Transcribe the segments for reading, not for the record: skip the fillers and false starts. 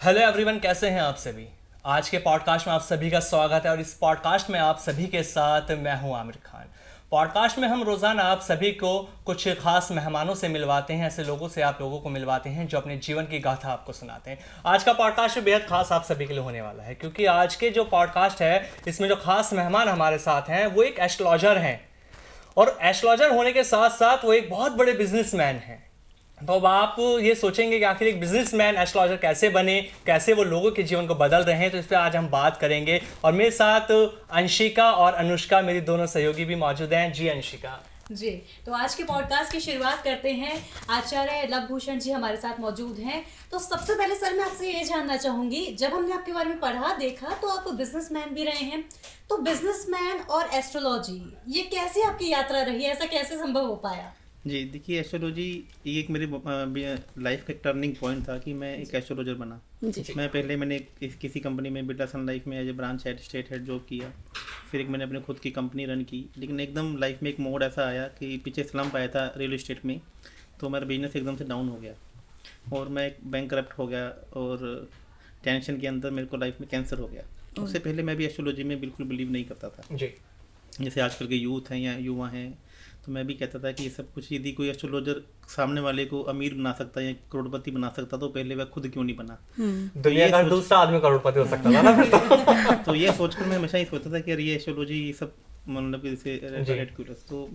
Hello everyone, कैसे हैं आप सभी। आज के पॉडकास्ट में आप सभी का स्वागत है और इस पॉडकास्ट में आप सभी के साथ मैं हूं आमिर खान। पॉडकास्ट में हम रोज़ाना आप सभी को कुछ खास मेहमानों से मिलवाते हैं, ऐसे लोगों से आप लोगों को मिलवाते हैं जो अपने जीवन की गाथा आपको सुनाते हैं। आज का पॉडकास्ट बेहद खास आप सभी के लिए होने वाला है, क्योंकि आज के जो पॉडकास्ट है इसमें जो खास मेहमान हमारे साथ हैं वो एक एस्ट्रोलॉजर हैं, और एस्ट्रोलॉजर होने के साथ साथ वो एक बहुत बड़े बिजनेसमैन हैं। तो अब आप ये सोचेंगे कि आखिर एक बिजनेसमैन एस्ट्रोलॉजर कैसे बने, कैसे वो लोगों के जीवन को बदल रहे हैं, तो इस पर आज हम बात करेंगे। और मेरे साथ अंशिका और अनुष्का, मेरी दोनों सहयोगी भी मौजूद हैं। जी अंशिका। जी, तो आज के पॉडकास्ट की शुरुआत करते हैं। आचार्य लवभूषण जी हमारे साथ मौजूद हैं। तो सबसे पहले सर मैं आपसे ये जानना चाहूँगी, जब हमने आपके बारे में पढ़ा देखा तो आप बिजनेसमैन भी रहे हैं, तो बिजनेसमैन और एस्ट्रोलॉजी ये कैसे आपकी यात्रा रही, ऐसा कैसे संभव हो पाया? जी देखिए, एस्ट्रोलॉजी ये एक मेरी लाइफ का एक टर्निंग पॉइंट था कि मैं एक एस्ट्रोलॉजर बना। मैंने किसी कंपनी में बिरला सन लाइफ में as a branch head, state head job किया। फिर एक मैंने अपने खुद की कंपनी रन की, लेकिन एकदम लाइफ में एक मोड़ ऐसा आया कि पीछे स्लम्प आया था रियल इस्टेट में, तो मेरा बिजनेस एकदम से डाउन हो गया और मैं बैंक करप्ट हो गया और टेंशन के अंदर मेरे को लाइफ में कैंसर हो गया। उससे पहले मैं भी एस्ट्रोलॉजी में बिल्कुल बिलीव नहीं करता था। जी। जैसे आजकल के यूथ हैं या युवा हैं, तो मैं भी कहता था कि ये सब कुछ यदि कोई एस्ट्रोलॉजर सामने वाले को अमीर बना सकता है या करोड़पति बना सकता, तो पहले वह खुद क्यों नहीं बना। दुनिया का दूसरा आदमी करोड़पति हो सकता था ना। तो ये सोचकर मैं हमेशा ही सोचता था कि यार ये एस्ट्रोलॉजी ये सब मतलब इसे रेडिकुलस। तो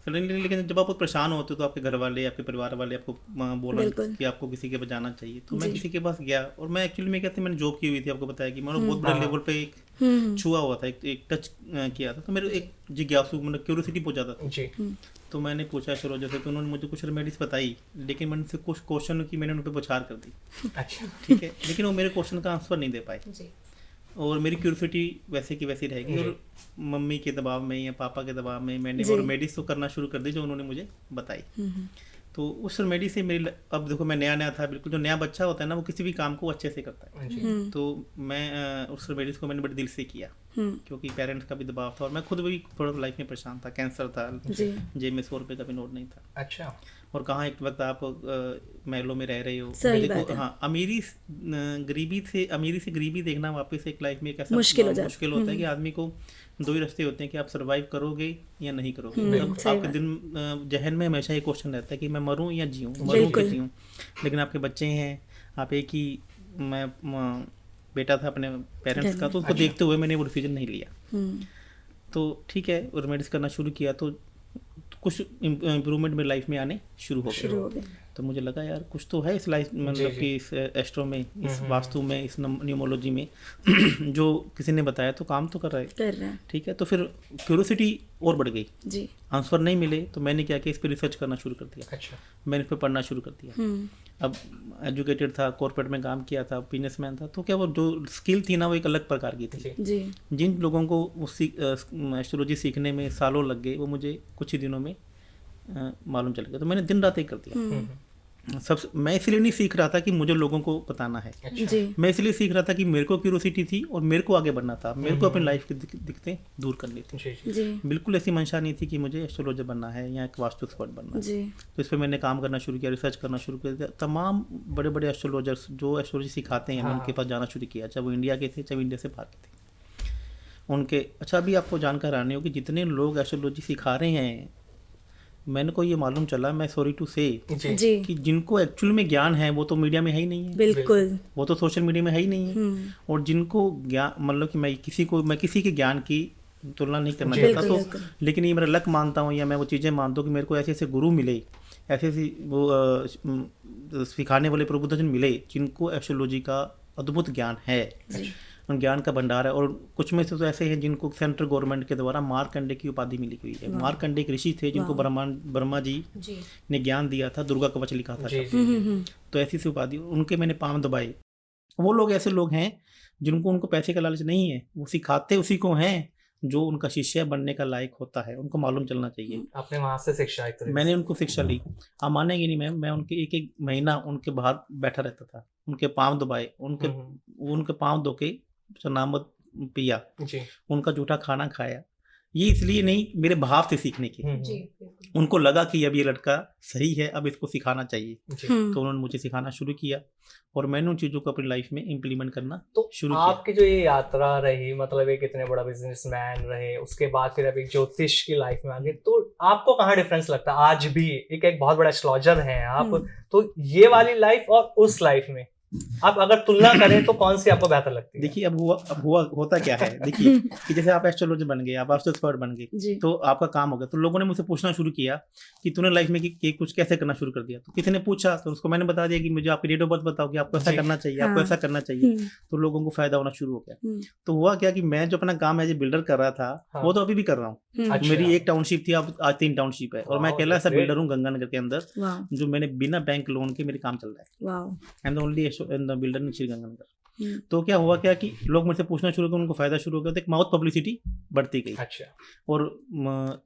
सडनली, लेकिन जब आप परेशान होते हो तो आपके घर वाले, आपके परिवार वाले आपको बोला कि आपको किसी के पास जाना चाहिए। तो मैं किसी के पास गया, और मैं एक्चुअली में कहते मैंने जॉब की हुई थी, आपको बताया कि मैंने बहुत बड़े लेवल पे एक छुआ हुआ था, एक टच किया था। तो मेरे एक जिज्ञासु मतलब क्यूरियोसिटी हो जाता था। तो मैंने पूछा एस्ट्रोलॉजर से, तो उन्होंने मुझे कुछ रेमेडीज बताई, लेकिन मैंने उनसे कुछ क्वेश्चन की मैंने उन पर बौछार कर दी। अच्छा, ठीक है, लेकिन वो मेरे क्वेश्चन का आंसर नहीं दे पाए और मेरी क्यूरियोसिटी वैसे की वैसी रहेगी। और मम्मी के दबाव में या पापा के दबाव में मैंने और रेमेडीज तो करना शुरू कर दी जो उन्होंने मुझे बताई। तो उस रेमेडी से मेरी, अब देखो मैं नया था बिल्कुल, जो नया बच्चा होता है ना वो किसी भी काम को अच्छे से करता है। तो मैं उस रेमेडीज को मैंने बड़े दिल से किया, क्योंकि पेरेंट्स का भी दबाव था और मैं खुद भी थोड़ा लाइफ में परेशान था। कैंसर था, जेब में 100 रुपये का भी नोट नहीं था। अच्छा। और कहाँ एक वक्त आप महलों में रह रहे हो, देखो हाँ, अमीरी से गरीबी देखना वापस एक लाइफ में एक ऐसा मुश्किल होता है कि आदमी को दो ही रास्ते होते हैं कि आप सर्वाइव करोगे या नहीं करोगे। मतलब आपके दिन जहन में हमेशा ये क्वेश्चन रहता है कि मैं मरूं या जीऊं, मरूं कि जीऊं। लेकिन आपके बच्चे हैं, आप एक ही, मैं बेटा था अपने पेरेंट्स का, तो उसको देखते हुए मैंने वो डिसीजन नहीं लिया। तो ठीक है, और मेडिस करना शुरू किया तो कुछ इम्प्रूवमेंट मेरी लाइफ में आने शुरू हो गए। तो मुझे लगा यार कुछ तो है इस लाइफ, मतलब कि इस एस्ट्रो में, इस वास्तु में, इस न्यूमोलॉजी में जो किसी ने बताया तो काम तो कर रहा है। ठीक है, तो फिर क्यूरियोसिटी और बढ़ गई जी। आंसर नहीं मिले तो मैंने क्या किया, इस पर रिसर्च करना शुरू कर दिया। अच्छा। मैंने इस पर पढ़ना शुरू कर दिया। अब एजुकेटेड था, कॉर्पोरेट में काम किया था, बिजनेसमैन था, तो क्या वो जो स्किल थी ना वो एक अलग प्रकार की थी जी। जिन लोगों को एस्ट्रोलॉजी सीखने में सालों लग गए, वो मुझे कुछ ही दिनों में मालूम चल गया। तो मैंने दिन रात एक कर दिया। मैं इसलिए नहीं सीख रहा था कि मुझे लोगों को बताना है। अच्छा। मैं इसलिए सीख रहा था कि मेरे को क्यूरियोसिटी थी और मेरे को आगे बढ़ना था, मेरे को अपनी लाइफ की दिक्कतें दूर करनी थी जी। बिल्कुल ऐसी मंशा नहीं थी कि मुझे एस्ट्रोलॉजर बनना है या एक वास्तु एक्सपर्ट बनना है। तो इस पर मैंने काम करना शुरू किया, रिसर्च करना शुरू कर दिया। तमाम बड़े बड़े एस्ट्रोलॉजर्स जो एस्ट्रोलॉजी सिखाते हैं, उनके पास जाना शुरू किया, चाहे वो इंडिया के थे चाहे इंडिया से बाहर के थे उनके। अच्छा, अभी आपको जानकर आने हो कि जितने लोग एस्ट्रोलॉजी सिखा रहे हैं, मैंने को ये मालूम चला, मैं सॉरी टू से, कि जिनको एक्चुअल में ज्ञान है वो तो मीडिया में है ही नहीं है। बिल्कुल, वो तो सोशल मीडिया में है ही नहीं है। और जिनको ज्ञान, मतलब कि मैं किसी के ज्ञान की तुलना नहीं करना चाहता, तो लेकिन ये मेरा लक मानता हूँ या मैं वो चीज़ें मानता हूँ कि मेरे को ऐसे ऐसे गुरु मिले, ऐसे वो सिखाने वाले प्रबुद्धजन मिले जिनको एस्ट्रोलॉजी का अद्भुत ज्ञान है, ज्ञान का भंडार है। और कुछ में से तो ऐसे हैं जिनको सेंट्रल गवर्नमेंट के द्वारा मार्कंडे की उपाधि मिली हुई है। मार्कंडे एक ऋषि थे जिनको ब्रह्मा जी ने ज्ञान दिया था, दुर्गा कवच लिखा था। तो ऐसी सी उपाधि, उनके मैंने पांव दबाए। वो लोग ऐसे लोग हैं जिनको उनको पैसे का लालच नहीं है, वो सिखाते उसी को हैं जो उनका शिष्य बनने का लायक होता है। उनको मालूम चलना चाहिए। आपने वहां से शिक्षा, मैंने उनको शिक्षा ली। आप मानेंगे नहीं, मैं उनके एक महीना उनके बाहर बैठा रहता था, उनके पाँव दबाए, उनके पाँव धो के चनामत पिया, उनका जूठा खाना खाया, ये इसलिए नहीं, मेरे भाव से सीखने की। जी बिल्कुल। उनको लगा कि अब ये लड़का सही है, अब इसको सिखाना चाहिए, जी। तो उन्होंने मुझे सिखाना शुरू किया और मैंने उन चीज़ों को अपनी लाइफ में इम्प्लीमेंट करना तो शुरू किया। आपकी जो ये यात्रा रही, मतलब एक इतने बड़ा बिजनेसमैन रहे, उसके बाद फिर अभी ज्योतिष की लाइफ में आ गए, तो आपको कहाँ डिफरेंस लगता है? आज भी एक बहुत बड़ा एस्ट्रोलॉजर हैं आप, तो ये वाली लाइफ और उस लाइफ में आप अगर तुलना करें तो कौन सी आपको बेहतर लगती है? देखिए, अब होता क्या है, देखिए कि जैसे आप एस्ट्रोलॉजर बन गए, आप एक्सपर्ट बन गए, तो आपका काम हो गया, तो लोगों ने मुझसे पूछना शुरू किया कि तूने लाइफ में कि कुछ कैसे करना शुरू कर दिया। तो किसी ने पूछा तो उसको मैंने बता दिया कि मुझे आपकी डेट ऑफ बर्थ बताओ कि आपको ऐसा करना चाहिए, आपको ऐसा करना चाहिए, तो लोगों को फायदा होना शुरू हो गया। तो हुआ क्या कि मैं जो अपना काम एज ए बिल्डर कर रहा था, वो तो अभी भी कर रहा हूँ। मेरी एक टाउनशिप थी, अब आज 3 टाउनशिप है, और मैं अकेला ऐसा बिल्डर हूँ गंगानगर के अंदर, जो मैंने बिना बैंक लोन के मेरे काम चल रहा है। I am the only builder in Shri Ganganagar. तो क्या हुआ क्या कि लोग मुझसे पूछना शुरू हो गए, उनको फायदा शुरू हो गया, तो एक माउथ पब्लिसिटी बढ़ती गई। अच्छा। और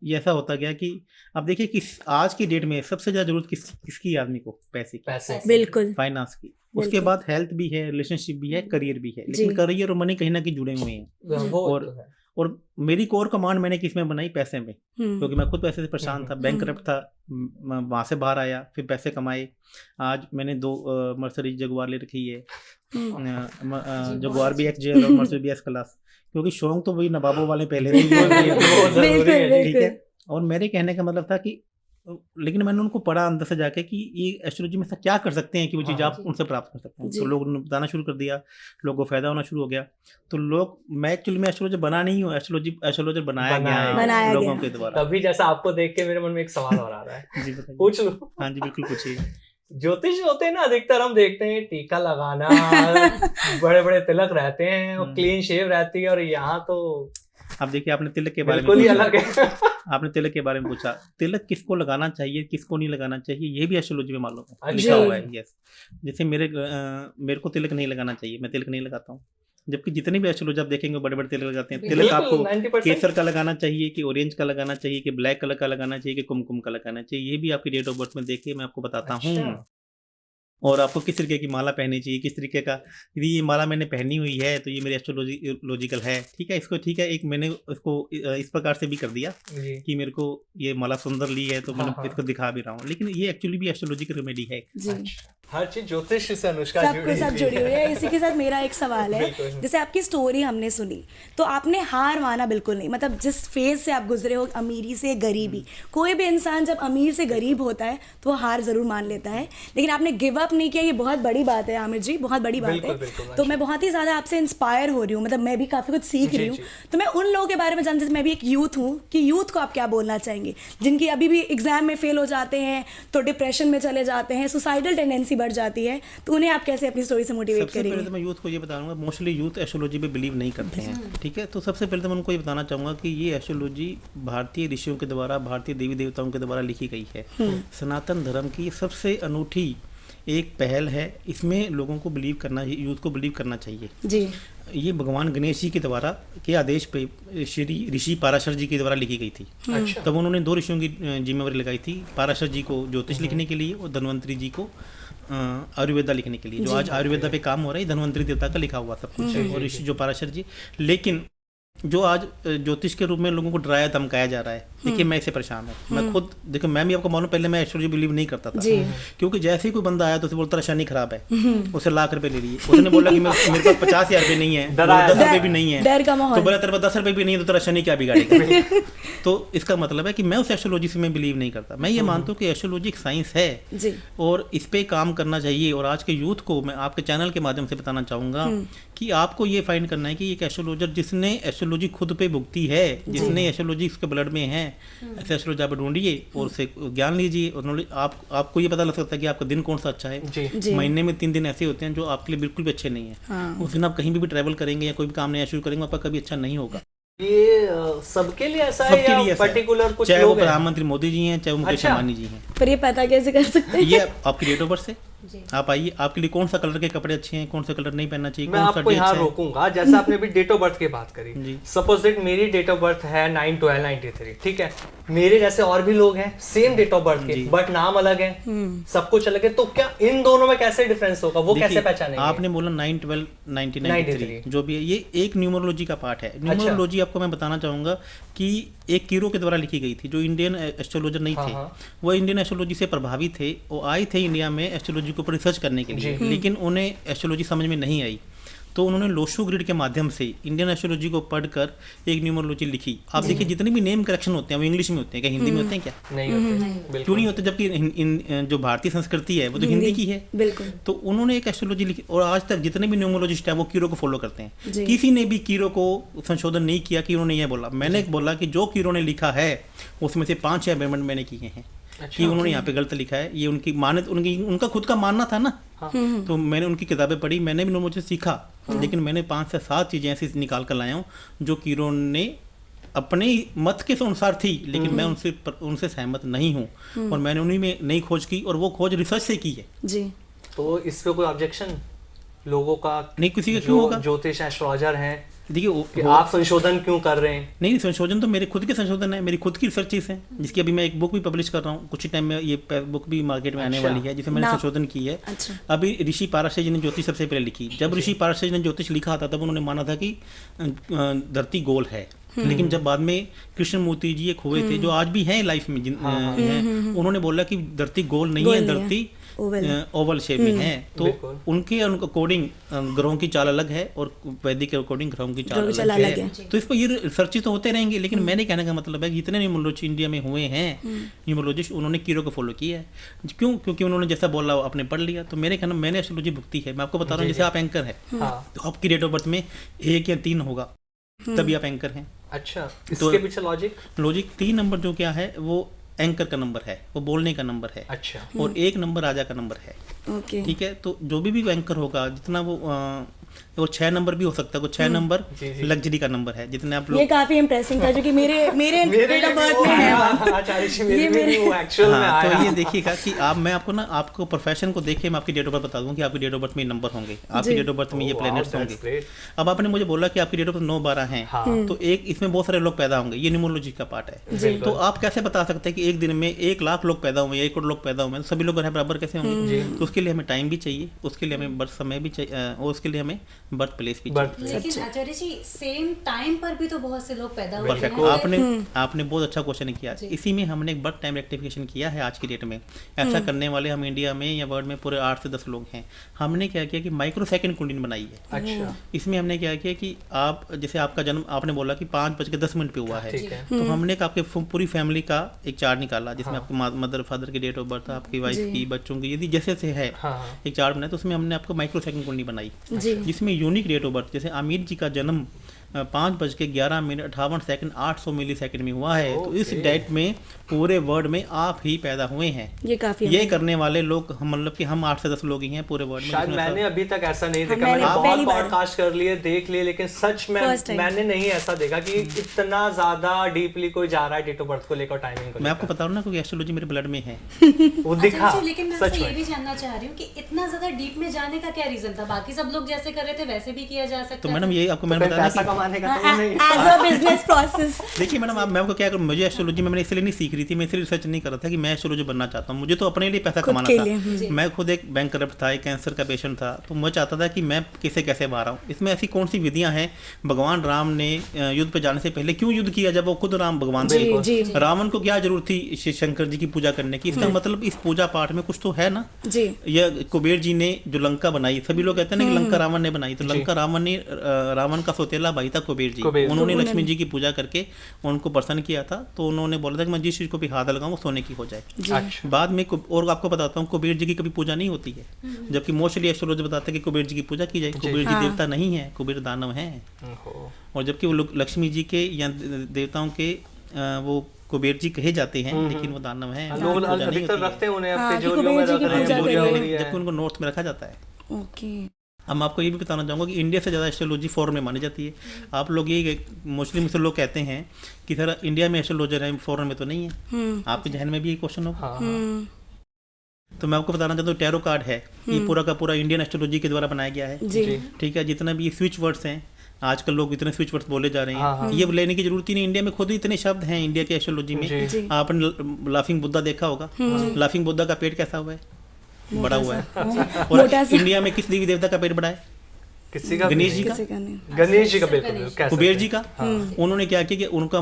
ये ऐसा होता गया कि अब देखिए कि आज की डेट में सबसे ज्यादा जरूरत किसकी आदमी को? पैसे की, बिल्कुल, फाइनेंस की। उसके बाद हेल्थ भी है, रिलेशनशिप भी है, करियर भी है, लेकिन करियर और मनी कहीं ना कहीं जुड़े हुए हैं। और मेरी कोर कमांड मैंने किस में बनाई? पैसे में, क्योंकि मैं खुद पैसे से परेशान था, बैंक करप्ट था, वहाँ से बाहर आया, फिर पैसे कमाए। आज मैंने 2 मर्सिडीज जगुआर ले रखी है, जगुआर भी XJL और मर्सिडीज भी S क्लास, क्योंकि शौक तो वही नवाबों वाले पहले थे। ठीक है। और मेरे कहने का मतलब था कि, लेकिन मैंने उनको पढ़ा अंदर से जाके कि ये एस्ट्रोलॉजी में ऐसा क्या कर सकते हैं कि वो चीज़ आप उनसे प्राप्त कर सकते हैं। तो लोगों ने बताना शुरू कर दिया, लोगों को फायदा होना शुरू हो गया। तो मैं एक्चुअली में एस्ट्रोलॉजर बना नहीं हूँ, एस्ट्रोलॉजर बनाया गया है लोगों के द्वारा। तभी जैसा आपको देख के मेरे मन में एक सवाल और आ रहा है। जी बताइए। पूछ लो। हाँ जी बिल्कुल पूछिए। ज्योतिष होते हैं ना, अधिकतर हम देखते हैं टीका लगाना, बड़े बड़े तिलक रहते हैं और क्लीन शेव रहती है, और यहाँ तो अब देखिए, आपने तिलक के बारे में बिल्कुल ही अलग है। आपने तिलक के बारे में पूछा, तिलक किसको लगाना चाहिए, किसको नहीं लगाना चाहिए, ये भी एस्ट्रोलॉजी में मालूम है, लिखा हुआ है। यस, जैसे मेरे को तिलक नहीं लगाना चाहिए, मैं तिलक नहीं लगाता हूँ, जबकि जितने भी एस्ट्रोलॉजर आप देखेंगे बड़े बड़े तिलक लगाते हैं। तिलक आपको 90% केसर का लगाना चाहिए कि ऑरेंज का लगाना चाहिए कि ब्लैक कलर का लगाना चाहिए कि कुमकुम का लगाना चाहिए, ये भी आपकी डेट ऑफ बर्थ में देखिए, मैं आपको बताता हूँ। और आपको किस तरीके की माला पहननी चाहिए, किस तरीके का, यदि ये माला मैंने पहनी हुई है तो ये मेरी एस्ट्रोलॉजिकल है। ठीक है, इसको ठीक है, एक मैंने इसको इस प्रकार से भी कर दिया कि मेरे को ये माला सुंदर ली है, तो मैंने इसको दिखा भी रहा हूँ, लेकिन ये एक्चुअली भी एस्ट्रोलॉजिकल रेमेडी है। हर चीज ज्योतिष से अनुष्का सबके साथ जुड़ी हुई है। इसी के साथ मेरा एक सवाल है, जैसे आपकी स्टोरी हमने सुनी तो आपने हार माना बिल्कुल नहीं, मतलब जिस फेज से आप गुजरे हो, अमीरी से गरीबी, कोई भी इंसान जब अमीर से गरीब होता है तो वो हार जरूर मान लेता है, लेकिन आपने गिव अप नहीं किया। ये बहुत बड़ी बात है आमिर जी, बहुत बड़ी बात है। तो मैं बहुत ही ज़्यादा आपसे इंस्पायर हो रही हूँ, मतलब मैं भी काफ़ी कुछ सीख रही हूँ। तो मैं उन लोगों के बारे में जानती, जैसे मैं भी एक यूथ हूँ, कि यूथ को आप क्या बोलना चाहेंगे जिनकी अभी भी एग्जाम में फेल हो जाते हैं, तो डिप्रेशन में चले जाते हैं, सुसाइडल टेंडेंसी बढ़ जाती है, तो उन्हें आप कैसे अपनी स्टोरी से मोटिवेट करेंगे? सबसे पहले तो मैं यूथ को ये बताऊंगा, मोस्टली यूथ एस्ट्रोलॉजी पे बिलीव नहीं करते हैं। ठीक है, तो सबसे पहले तो मैं उनको ये बताना चाहूँगा कि ये एस्ट्रोलॉजी भारतीय ऋषियों के द्वारा, भारतीय देवी देवताओं के द्वारा लिखी गई है। सनातन धर्म की सबसे अनूठी एक पहल है, इसमें लोगों को बिलीव करना, यूथ को बिलीव करना चाहिए जी। ये भगवान गणेश जी के द्वारा के आदेश पे श्री ऋषि पाराशर जी के द्वारा लिखी गई थी। तब उन्होंने 2 ऋषियों की जिम्मेवारी लगाई थी, पाराशर जी को ज्योतिष लिखने के लिए और धन्वंतरी जी को आयुर्वेदा लिखने के लिए। जो आज आयुर्वेदा पे काम हो रहा है, धन्वंतरी देवता का लिखा हुआ सब कुछ है, और ऋषि जो पाराशर जी। लेकिन जो आज ज्योतिष के रूप में लोगों को डराया धमकाया जा रहा है, देखिए मैं इससे परेशान हूँ। मैं खुद देखो, मैं भी आपको मालूम, पहले मैं एस्ट्रोलॉजी बिलीव नहीं करता था, क्योंकि जैसे ही कोई बंदा आया तो उसे बोलता शनि खराब है, उसे लाख रुपए ले लिए। उसने बोला कि मेरे पास 50,000 रुपए नहीं है, 10 रुपए भी नहीं है, तो बोला तेरे पास 10 रुपए भी नहीं है तो तेरा शनि क्या बिगाड़ेगा। तो इसका मतलब है कि मैं उस एस्ट्रोलॉजी से मैं बिलीव नहीं करता। मैं ये मानता हूँ कि एस्ट्रोलॉजी एक साइंस है और इस पे काम करना चाहिए। और आज के यूथ को मैं आपके चैनल के माध्यम से बताना चाहूँगा कि आपको ये फाइंड करना है कि एक एस्ट्रोलॉजर जिसने एस्ट्रोलॉजी खुद पे भुगती है, जिसने एस्ट्रोलॉजी उसके ब्लड में है, ऐसे एस्ट्रोलॉजर आप ढूंढिए और उससे ज्ञान लीजिए, और आपको ये पता लग सकता है कि आपका दिन कौन सा अच्छा है। महीने में 3 दिन ऐसे होते हैं जो आपके लिए बिल्कुल भी अच्छे नहीं है। उस दिन आप कहीं भी ट्रैवल करेंगे या कोई भी काम नया शुरू करेंगे, आपका कभी अच्छा नहीं होगा। ये सबके लिए ऐसा है या पर्टिकुलर कुछ? चाहे वो प्रधानमंत्री मोदी जी हैं, चाहे वो मुकेश अंबानी जी हैं। पर ये पता कैसे कर सकते हैं? ये आपकी डेट ऑफ बर्थ से जी। आप आइए, आपके लिए कौन सा कलर के कपड़े अच्छे हैं, कौन सा कलर नहीं पहनना चाहिए, मैं कौन सा आपको डे यहाँ अच्छा है। रोकूंगा। जैसा आपने अभी डेट ऑफ बर्थ की बात करी, जी। सपोज दैट मेरी डेट ऑफ बर्थ है 9/12/93, ठीक है। मेरे जैसे और भी लोग हैं सेम डेट ऑफ बर्थ के, बट नाम अलग है, सब कुछ अलग है, तो क्या इन दोनों में कैसे डिफरेंस होगा, वो कैसे देखिए, पहचानेंगे? आपने बोला 9/12/1993, जो भी है ये एक न्यूमरोलॉजी का पार्ट है। न्यूमरोलॉजी आपको मैं बताना चाहूंगा कि एक कीरो के द्वारा लिखी गई थी, जो इंडियन एस्ट्रोलॉजर नहीं थे, वो इंडियन एस्ट्रोलॉजी से प्रभावित थे। वो आए थे इंडिया में एस्ट्रोलॉजी के ऊपर रिसर्च करने के लिए, लेकिन उन्हें एस्ट्रोलॉजी समझ में नहीं आई, तो उन्होंने लोशो ग्रिड के माध्यम से इंडियन एस्ट्रोलॉजी को पढ़कर एक न्यूमरोलॉजी लिखी। आप देखिए जितने भी नेम करेक्शन होते हैं वो इंग्लिश में होते हैं, क्या हिंदी में होते हैं क्या? नहीं होते, क्यों नहीं होते? जबकि जो भारतीय संस्कृति है वो तो हिंदी की है। बिल्कुल। तो उन्होंने एक एस्ट्रोलॉजी लिखी, और आज तक जितने भी न्यूमरोलॉजिस्ट हैं वो कीरो को फॉलो करते हैं। जी। किसी ने भी कीरो को संशोधन नहीं किया कि उन्होंने ये बोला। मैंने बोला कि जो कीरो ने लिखा है उसमें से 5-6 अमेंडमेंट मैंने किए हैं। कि उन्होंने यहाँ पे गलत लिखा है, ये उनकी मान्यता, उनका खुद का मानना था ना। तो मैंने उनकी किताबें पढ़ी, मैंने भी न्यूमरोलॉजी सीखा, लेकिन मैंने 5 से 7 चीजें ऐसी निकाल कर लाया हूँ जो कीरो ने अपने मत के अनुसार थी, लेकिन मैं उनसे सहमत नहीं हूँ, और मैंने उन्हीं में नई खोज की, और वो खोज रिसर्च से की है। जी। तो इस पे कोई ऑब्जेक्शन लोगों का नहीं, किसी का क्यों होगा? ज्योतिष एस्ट्रोलॉजर हैं, देखिए आप संशोधन क्यों कर रहे हैं? नहीं, संशोधन तो मेरे खुद के संशोधन है, मेरी खुद की रिसर्चेस है, जिसकी अभी मैं एक बुक भी पब्लिश कर रहा हूँ। कुछ ही टाइम में ये बुक भी मार्केट में आने वाली है, जिसे मैंने संशोधन की है। अच्छा। अभी ऋषि पाराशर जी ने ज्योतिष सबसे पहले लिखी। जब ऋषि पाराशर जी ने ज्योतिष लिखा था तब उन्होंने माना था कि धरती गोल है, लेकिन जब बाद में कृष्णमूर्ति जी एक हुए थे, जो आज भी हैं लाइफ में हैं, उन्होंने बोला कि धरती गोल नहीं है, धरती ओवल शेप में है। तो उनके अकॉर्डिंग ग्रहों की चाल अलग है, और वैदिक के अकॉर्डिंग ग्रहों की चाल अलग है। तो इस पर ये रिसर्च तो होते रहेंगे, लेकिन मैंने कहने का मतलब है कि जितने न्यूमरोलॉजिस्ट इंडिया में हुए हैं, न्यूमरोलॉजिस्ट, उन्होंने कीरो को फॉलो किया है। क्यों? क्योंकि उन्होंने जैसा बोला आपने पढ़ लिया। तो मेरे कहना, मैंने एस्ट्रोलॉजी भुगती है। मैं आपको बता रहा हूँ, जैसे आप एंकर है, तो आपकी डेट ऑफ बर्थ में 1 या 3 होगा, तभी आप एंकर हैं। अच्छा, इसके पीछे लॉजिक 3 नंबर जो क्या है, वो एंकर का नंबर है, वो बोलने का नंबर है। अच्छा। और 1 नंबर राजा का नंबर है। ओके। ठीक है, तो जो भी एंकर होगा, जितना वो 6 नंबर भी हो सकता है, वो 6 नंबर लग्जरी का नंबर है, जितने आप लोग। ये काफी इंप्रेसिंग था, जो कि मेरे डेट ऑफ बर्थ में है। तो ये देखिएगा कि आप, मैं आपको ना, आपको प्रोफेशन को देख के मैं आपकी डेट ऑफ बर्थ बता दूं कि आपकी डेट ऑफ बर्थ में नंबर होंगे, आपकी डेट ऑफ बर्थ में ये प्लैनेट्स होंगे। अब आपने मुझे बोला कि आपकी डेट ऑफ बर्थ 9/12 है, तो एक इसमें बहुत सारे लोग पैदा होंगे, ये न्यूमरोलॉजी का पार्ट है। तो आप कैसे बता सकते हैं कि एक दिन में 1 लाख लोग पैदा हुए, 1 करोड़ लोग पैदा हुए, तो सभी लोग बराबर कैसे होंगे? तो उसके लिए हमें टाइम भी चाहिए, उसके लिए हमें बर्थ समय भी चाहिए, और उसके लिए हमें बर्थ प्लेस भी चाहिए। लेकिन आचार्य जी, सेम टाइम पर भी तो बहुत से लोग पैदा हुए हैं। आपने बहुत अच्छा क्वेश्चन किया। इसी में हमने एक बर्थ टाइम रेक्टिफिकेशन किया है आज की डेट में। ऐसा करने वाले हम इंडिया में या वर्ल्ड में पूरे 8 से 10 लोग हैं। हमने क्या किया कि माइक्रो सेकंड कुंडली बनाई है। अच्छा। इसमें हमने क्या किया कि आप, जैसे आपका जन्म आपने बोला कि 5:10 पे हुआ है, तो हमने आपके पूरी फैमिली का एक चार्ट निकाला, जिसमें आपके मदर फादर की डेट ऑफ बर्थ, आपकी वाइफ की, बच्चों की, यदि जैसे से है एक चार्ट बनाया, तो उसमें हमने आपको माइक्रो सेकंड कुंडली बनाई, जिसमें यूनिक डेट ऑफ बर्थ, जैसे आमिर जी का जन्म 5:11:58 800 मिली सेकंड में हुआ है। तो इस डेट में पूरे वर्ल्ड में आप ही पैदा हुए हैं। ये काफी ये करने वाले लोग, मतलब कि हम 8 से 10 लोग ही हैं पूरे वर्ल्ड में। शायद मैंने अभी तक ऐसा नहीं देखा। मैंने बहुत पॉडकास्ट कर लिए, देख लिए, लेकिन सच में मैंने नहीं ऐसा देखा कि इतना ज्यादा डीपली कोई जा रहा है डेट ऑफ बर्थ को लेकर, टाइमिंग को। मैं आपको बता रहा हूँ ना, क्योंकि एस्ट्रोलॉजी मेरे ब्लड में है। वो दिखा। लेकिन मैं आपसे ये भी जानना चाह रही हूँ कि इतना ज्यादा डीप में जाने का क्या रीजन था? बाकी सब लोग जैसे कर रहे थे वैसे भी किया जा सकता है। तो मैडम ये आपको मैंने बताया, पैसा कमाने का तो नहीं। As a business process. देखिए मैडम, मैं आपको क्या करूँ, मुझे एस्ट्रोलॉजी में मैंने इसलिए नहीं सीख रही थी, मैं इसलिए रिसर्च नहीं कर रहा था कि मैं एस्ट्रोलॉजी बनना चाहता हूँ। मुझे तो अपने लिए पैसा कमाना था। मैं खुद एक बैंक करप्ट था, एक कैंसर का पेशेंट था, तो मैं चाहता था कि मैं कैसे बाहर आऊँ। इसमें ऐसी कौन सी विधियाँ हैं? भगवान राम ने युद्ध पे जाने से पहले क्यों युद्ध किया, जब वो खुद राम भगवान थे? रावण को क्या जरूरत थी शंकर जी की पूजा करने की? इसका मतलब इस पूजा पाठ में कुछ तो है ना। यह कुबेर जी ने जो लंका बनाई, सभी लोग कहते हैं ना कि लंका रावण ने बनाई, तो लंका रावण का सौतेला भाई था कुबेर जी। उन्होंने लक्ष्मी जी की पूजा करके उनको प्रसन्न किया था, तो उन्होंने बोला था कि मैं जिस चीज को भी हाथ लगाऊं वो सोने की हो जाए। बाद में और आपको बताता हूँ, कुबेर जी की कभी पूजा नहीं होती है, जबकि मोस्टली एस्ट्रोलॉजी बताते हैं कि कुबेर जी की पूजा की जाए। कुबेर जी देवता नहीं है, कुबेर दानव है। और जबकि वो लक्ष्मी जी के या देवताओं के वो कुबेर जी कहे जाते हैं, लेकिन वो दानव हैं। लोग अधिकतर रखते हैं उन्हें अपने जोड़ियों में रख रहे हैं, जबकि उनको नॉर्थ में रखा जाता है। ओके। अब मैं आपको ये भी बताना चाहूँगा कि इंडिया से ज़्यादा एस्ट्रोलॉजी फॉरेन में मानी जाती है। आप लोग ये मोस्टली मुझसे लोग कहते हैं कि सर इंडिया में एस्ट्रोलॉजर है, फॉरेन में तो नहीं है। आपके जहन में भी ये क्वेश्चन होगा। तो मैं आपको बताना चाहता हूँ टैरो कार्ड है, ये पूरा का पूरा इंडियन एस्ट्रोलॉजी के द्वारा बनाया गया है। जी। ठीक है, जितना भी ये स्विच वर्ड्स हैं, आजकल लोग इतने स्विच वर्ड्स बोले जा रहे हैं, ये लेने की जरूरत ही नहीं। इंडिया में खुद ही इतने शब्द हैं इंडिया के एस्ट्रोलॉजी में। आपने लाफिंग बुद्धा देखा होगा, लाफिंग बुद्धा का पेट कैसा हुआ है? बड़ा हुआ है। और इंडिया में किस देवी देवता का पेट बड़ा है? किसी का? गणेश जी का। गणेश जी का बिल्कुल। कुबेर जी का। उन्होंने क्या किया कि उनका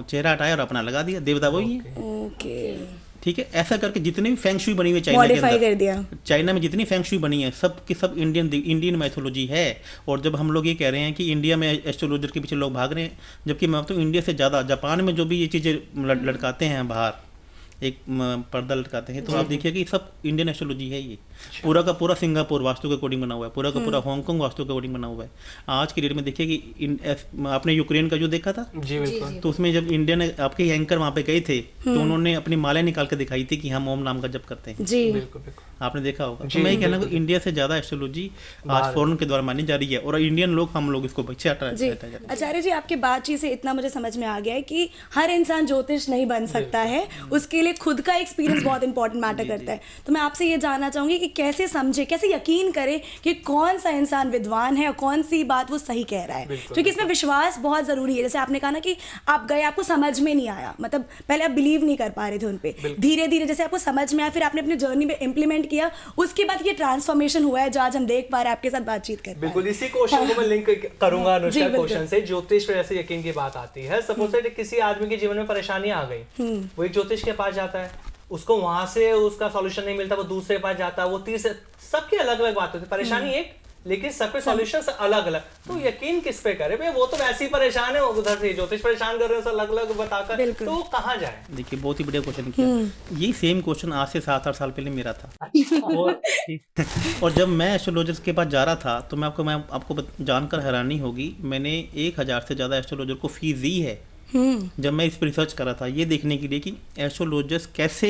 चेहरा हटाया और अपना लगा दिया, देवता वही है। ओके, ठीक है, ऐसा करके जितने भी फेंग शुई बनी हुई है चाइना के मॉडिफाई अंदर, कर दिया। चाइना में जितनी फेंग शुई बनी है सब की सब इंडियन मैथोलॉजी है। और जब हम लोग ये कह रहे हैं कि इंडिया में एस्ट्रोलॉजर के पीछे लोग भाग रहे हैं, जबकि मैं तो इंडिया से ज़्यादा जापान में जो भी ये चीज़ें लटकाते हैं बाहर, एक पर्दा लटकाते हैं, तो आप देखिए कि सब इंडियन एस्ट्रोलॉजी है। ये पूरा का पूरा सिंगापुर वास्तु के अकॉर्डिंग बना हुआ है, पूरा का पूरा हांगकांग वास्तु के अकॉर्डिंग बना हुआ है। आज की डेट में देखिए कि आपने यूक्रेन का जो देखा था, जी बिल्कुल, तो उसमें जब इंडियन आपके एंकर वहाँ पे गए थे तो उन्होंने अपनी मालाएं निकाल कर दिखाई थी कि हम ओम नाम का जप करते हैं। जी, बिल्कुल बिल्कुल। आपने देखा होगा। तो मैं ये कहना कि इंडिया से ज़्यादा एस्ट्रोलॉजी आज फॉरेन के द्वारा मानी जा रही है, और इंडियन लोग हम लोग इसको पीछे हटा जी। आचार्य जी, आपकी बातचीत से इतना मुझे समझ में आ गया है कि हर इंसान ज्योतिष नहीं बन सकता है, उसके लिए खुद का एक्सपीरियंस बहुत इंपॉर्टेंट मैटर करता है। तो मैं आपसे ये जानना चाहूंगी कि कैसे समझे, कैसे यकीन करे कि कौन सा इंसान विद्वान है और कौन सी बात वो सही कह रहा है, क्योंकि इसमें विश्वास बहुत जरूरी है। जैसे आपने कहा ना कि आप गए, आपको समझ में नहीं आया, मतलब पहले आप बिलीव नहीं कर पा रहे थे उन पे, धीरे धीरे जैसे आपको समझ में आया, फिर आपने अपनी जर्नी में इंप्लीमेंट किया, उसके बाद ये ट्रांसफॉर्मेशन हुआ है जो आज हम देख पा रहे हैं, आपके साथ बातचीत कर। बिल्कुल, इसी क्वेश्चन को मैं लिंक करूंगा अनुष्का क्वेश्चन से। ज्योतिष पर ऐसे यकीन की बात आती है, सपोज दैट किसी आदमी के जीवन में परेशानी आ गई, वो एक ज्योतिष के पास जाता है, उसको वहां से उसका सॉल्यूशन नहीं मिलता, वो दूसरे के पास जाता है, वो तीसरे, सबकी अलग अलग बात होती है, परेशानी एक, लेकिन सबके सॉल्यूशन अलग अलग। तो यकीन किस पे करे भाई? वो तो वैसे ही परेशान है, उधर से ज्योतिष परेशान कर रहे हैं, अलग अलग बताकर, तो वो कहाँ जाए? देखिए, बहुत ही बढ़िया क्वेश्चन किया। ये सेम क्वेश्चन आज से 7-8 साल पहले मेरा था। और जब मैं एस्ट्रोलॉजर्स के पास जा रहा था, तो मैं आपको जानकर हैरानी होगी, मैंने 1000 से ज़्यादा एस्ट्रोलॉजर को फीस दी है जब मैं इस पर रिसर्च कर रहा था, ये देखने के लिए कि एस्ट्रोलॉजर्स कैसे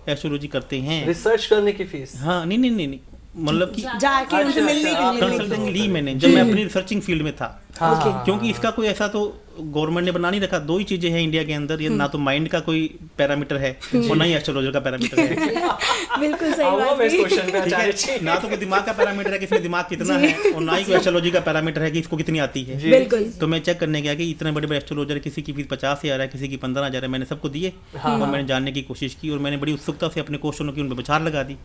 एस्ट्रोलॉजी करते हैं। रिसर्च करने की फीस? हाँ, नहीं, मतलब कि जाके उनसे मिलने के लिए कंसल्टिंग ली मैंने जब मैं अपनी रिसर्चिंग फील्ड में था। क्योंकि इसका कोई ऐसा तो गवर्नमेंट ने बना नहीं रखा। दो ही चीजें हैं इंडिया के अंदर, ये ना तो माइंड का कोई पैरामीटर है और ना ही एस्ट्रोलॉजर का पैरामीटर है। बिल्कुल सही बात है। ना तो कोई दिमाग का पैरामीटर है कि इसमें दिमाग कितना है, और ना ही कोई एस्ट्रोलॉजी का पैरामीटर है कि इसको कितनी आती है। बिल्कुल। तो मैं चेक करने गया कि इतने बड़े बड़े एस्ट्रोलॉजर, किसी की फीस 50,000 है, किसी की 15,000 है, मैंने सबको दिए और मैंने जानने की कोशिश की, और मैंने बड़ी उत्सुकता से अपने क्वेश्चनों की उन पर विचार लगा दी।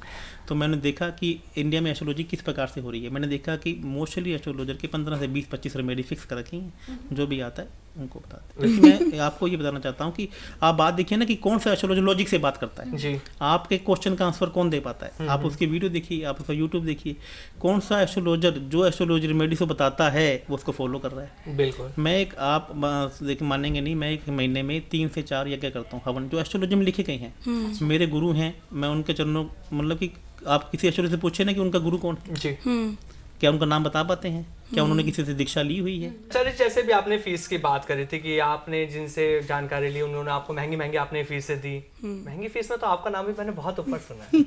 तो मैंने देखा कि इंडिया में एस्ट्रोलॉजी किस प्रकार से हो रही है। मैंने देखा कि मोस्टली एस्ट्रोलॉजर की 15 से 20-25 रेमेडी फिक्स कर रखी हैं, जो भी आता है उनको बताते हैं। मैं आपको ये बताना चाहता हूँ कि आप बात देखिए ना कि कौन सा एस्ट्रोलॉजर लॉजिक से बात करता है जी। आपके क्वेश्चन का आंसर कौन दे पाता है। आप उसकी वीडियो देखिए, आप उसका यूट्यूब देखिए, कौन सा एस्ट्रोलॉजर जो एस्ट्रोलॉजी रेमेडी से बताता है वो उसको फॉलो कर रहा है। बिल्कुल। मैं एक, आप देखिए मानेंगे नहीं, मैं एक महीने में 3 से 4 यज्ञ करता हूँ, हवन, जो एस्ट्रोलॉजी में लिखे गए हैं। मेरे गुरु हैं, मैं उनके चरणों, मतलब कि आप किसी एस्ट्रोलॉजर से पूछे ना कि उनका गुरु कौन है जी, क्या उनका नाम बता पाते हैं? क्या उन्होंने किसी से दीक्षा ली हुई है? सर जैसे भी आपने फीस की बात करी थी कि आपने जिनसे जानकारी ली उन्होंने आपको महंगी महंगी आपने फीसें दी। महंगी फीस में तो आपका नाम भी मैंने बहुत ऊपर सुना है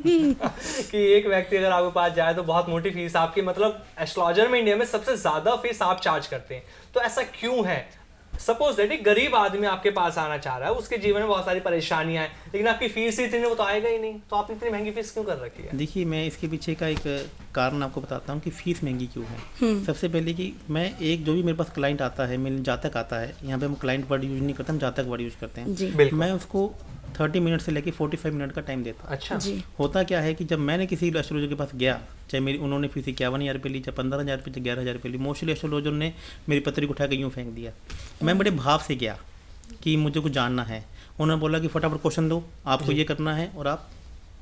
कि एक व्यक्ति अगर आपके पास जाए तो बहुत मोटी फीस आपकी, मतलब एस्ट्रोलॉजर में इंडिया में सबसे ज्यादा फीस आप चार्ज करते हैं, तो ऐसा क्यों है? सपोज दैट एक गरीब आदमी आपके पास आना चाह रहा है, उसके जीवन में बहुत सारी परेशानियां हैं, लेकिन आपकी फीस ही इतनी, वो तो आएगा ही नहीं, तो आपने इतनी महंगी फीस क्यों कर रखी है? देखिए, मैं इसके पीछे का एक कारण आपको बताता हूँ कि फीस महंगी क्यों है। सबसे पहले कि मैं एक, जो भी मेरे पास क्लाइंट आता है, मेरे जातक आता है, यहाँ पे हम क्लाइंट वर्ड यूज नहीं करते, हम जातक वर्ड यूज करते हैं। मैं उसको 30 मिनट से लेके 45 मिनट का टाइम देता हूँ। अच्छा जी। होता क्या है कि जब मैंने किसी एस्ट्रोलॉजर के पास गया, चाहे मेरी उन्होंने फीस 51,000 रुपये ली, चाहे 15,000 रुपये, चाहे 11,000 रुपये ली, मोस्टली एस्ट्रोलॉजर ने मेरी पत्री को उठा के यूँ फेंक दिया। मैं बड़े भाव से गया कि मुझे कुछ जानना है। उन्होंने बोला कि फटाफट क्वेश्चन दो, आपको ये करना है और आप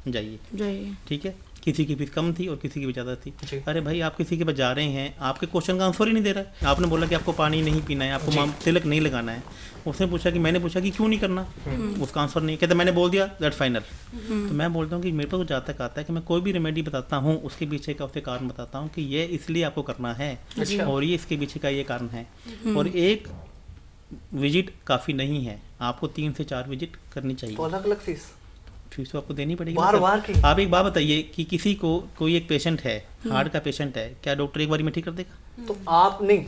जाइए। ठीक है, किसी की फीस कम थी और किसी की भी ज़्यादा थी। अरे भाई, आप किसी के पास जा रहे हैं, आपके क्वेश्चन का आंसर ही नहीं दे रहा है। आपने बोला कि आपको पानी नहीं पीना है, आपको तिलक नहीं लगाना है। उसने पूछा कि, मैंने पूछा कि क्यों नहीं करना, उसका आंसर नहीं, कहते मैंने बोल दिया दैट फाइनल। तो मैं बोलता हूँ कि मेरे पास जातक आता है कि मैं कोई भी रेमेडी बताता हूँ, उसके पीछे का उसके कारण बताता हूँ कि ये इसलिए आपको करना है और ये इसके पीछे का ये कारण है। और एक विजिट काफ़ी नहीं है, आपको 3 से 4 विजिट करनी चाहिए। तो अलग अलग फीस तो आपको देनी पड़ेगी बार की। आप एक बात बताइए कि किसी को, कोई एक पेशेंट है, हार्ट का पेशेंट है, क्या डॉक्टर एक बार में ठीक कर देगा? तो आप नहीं,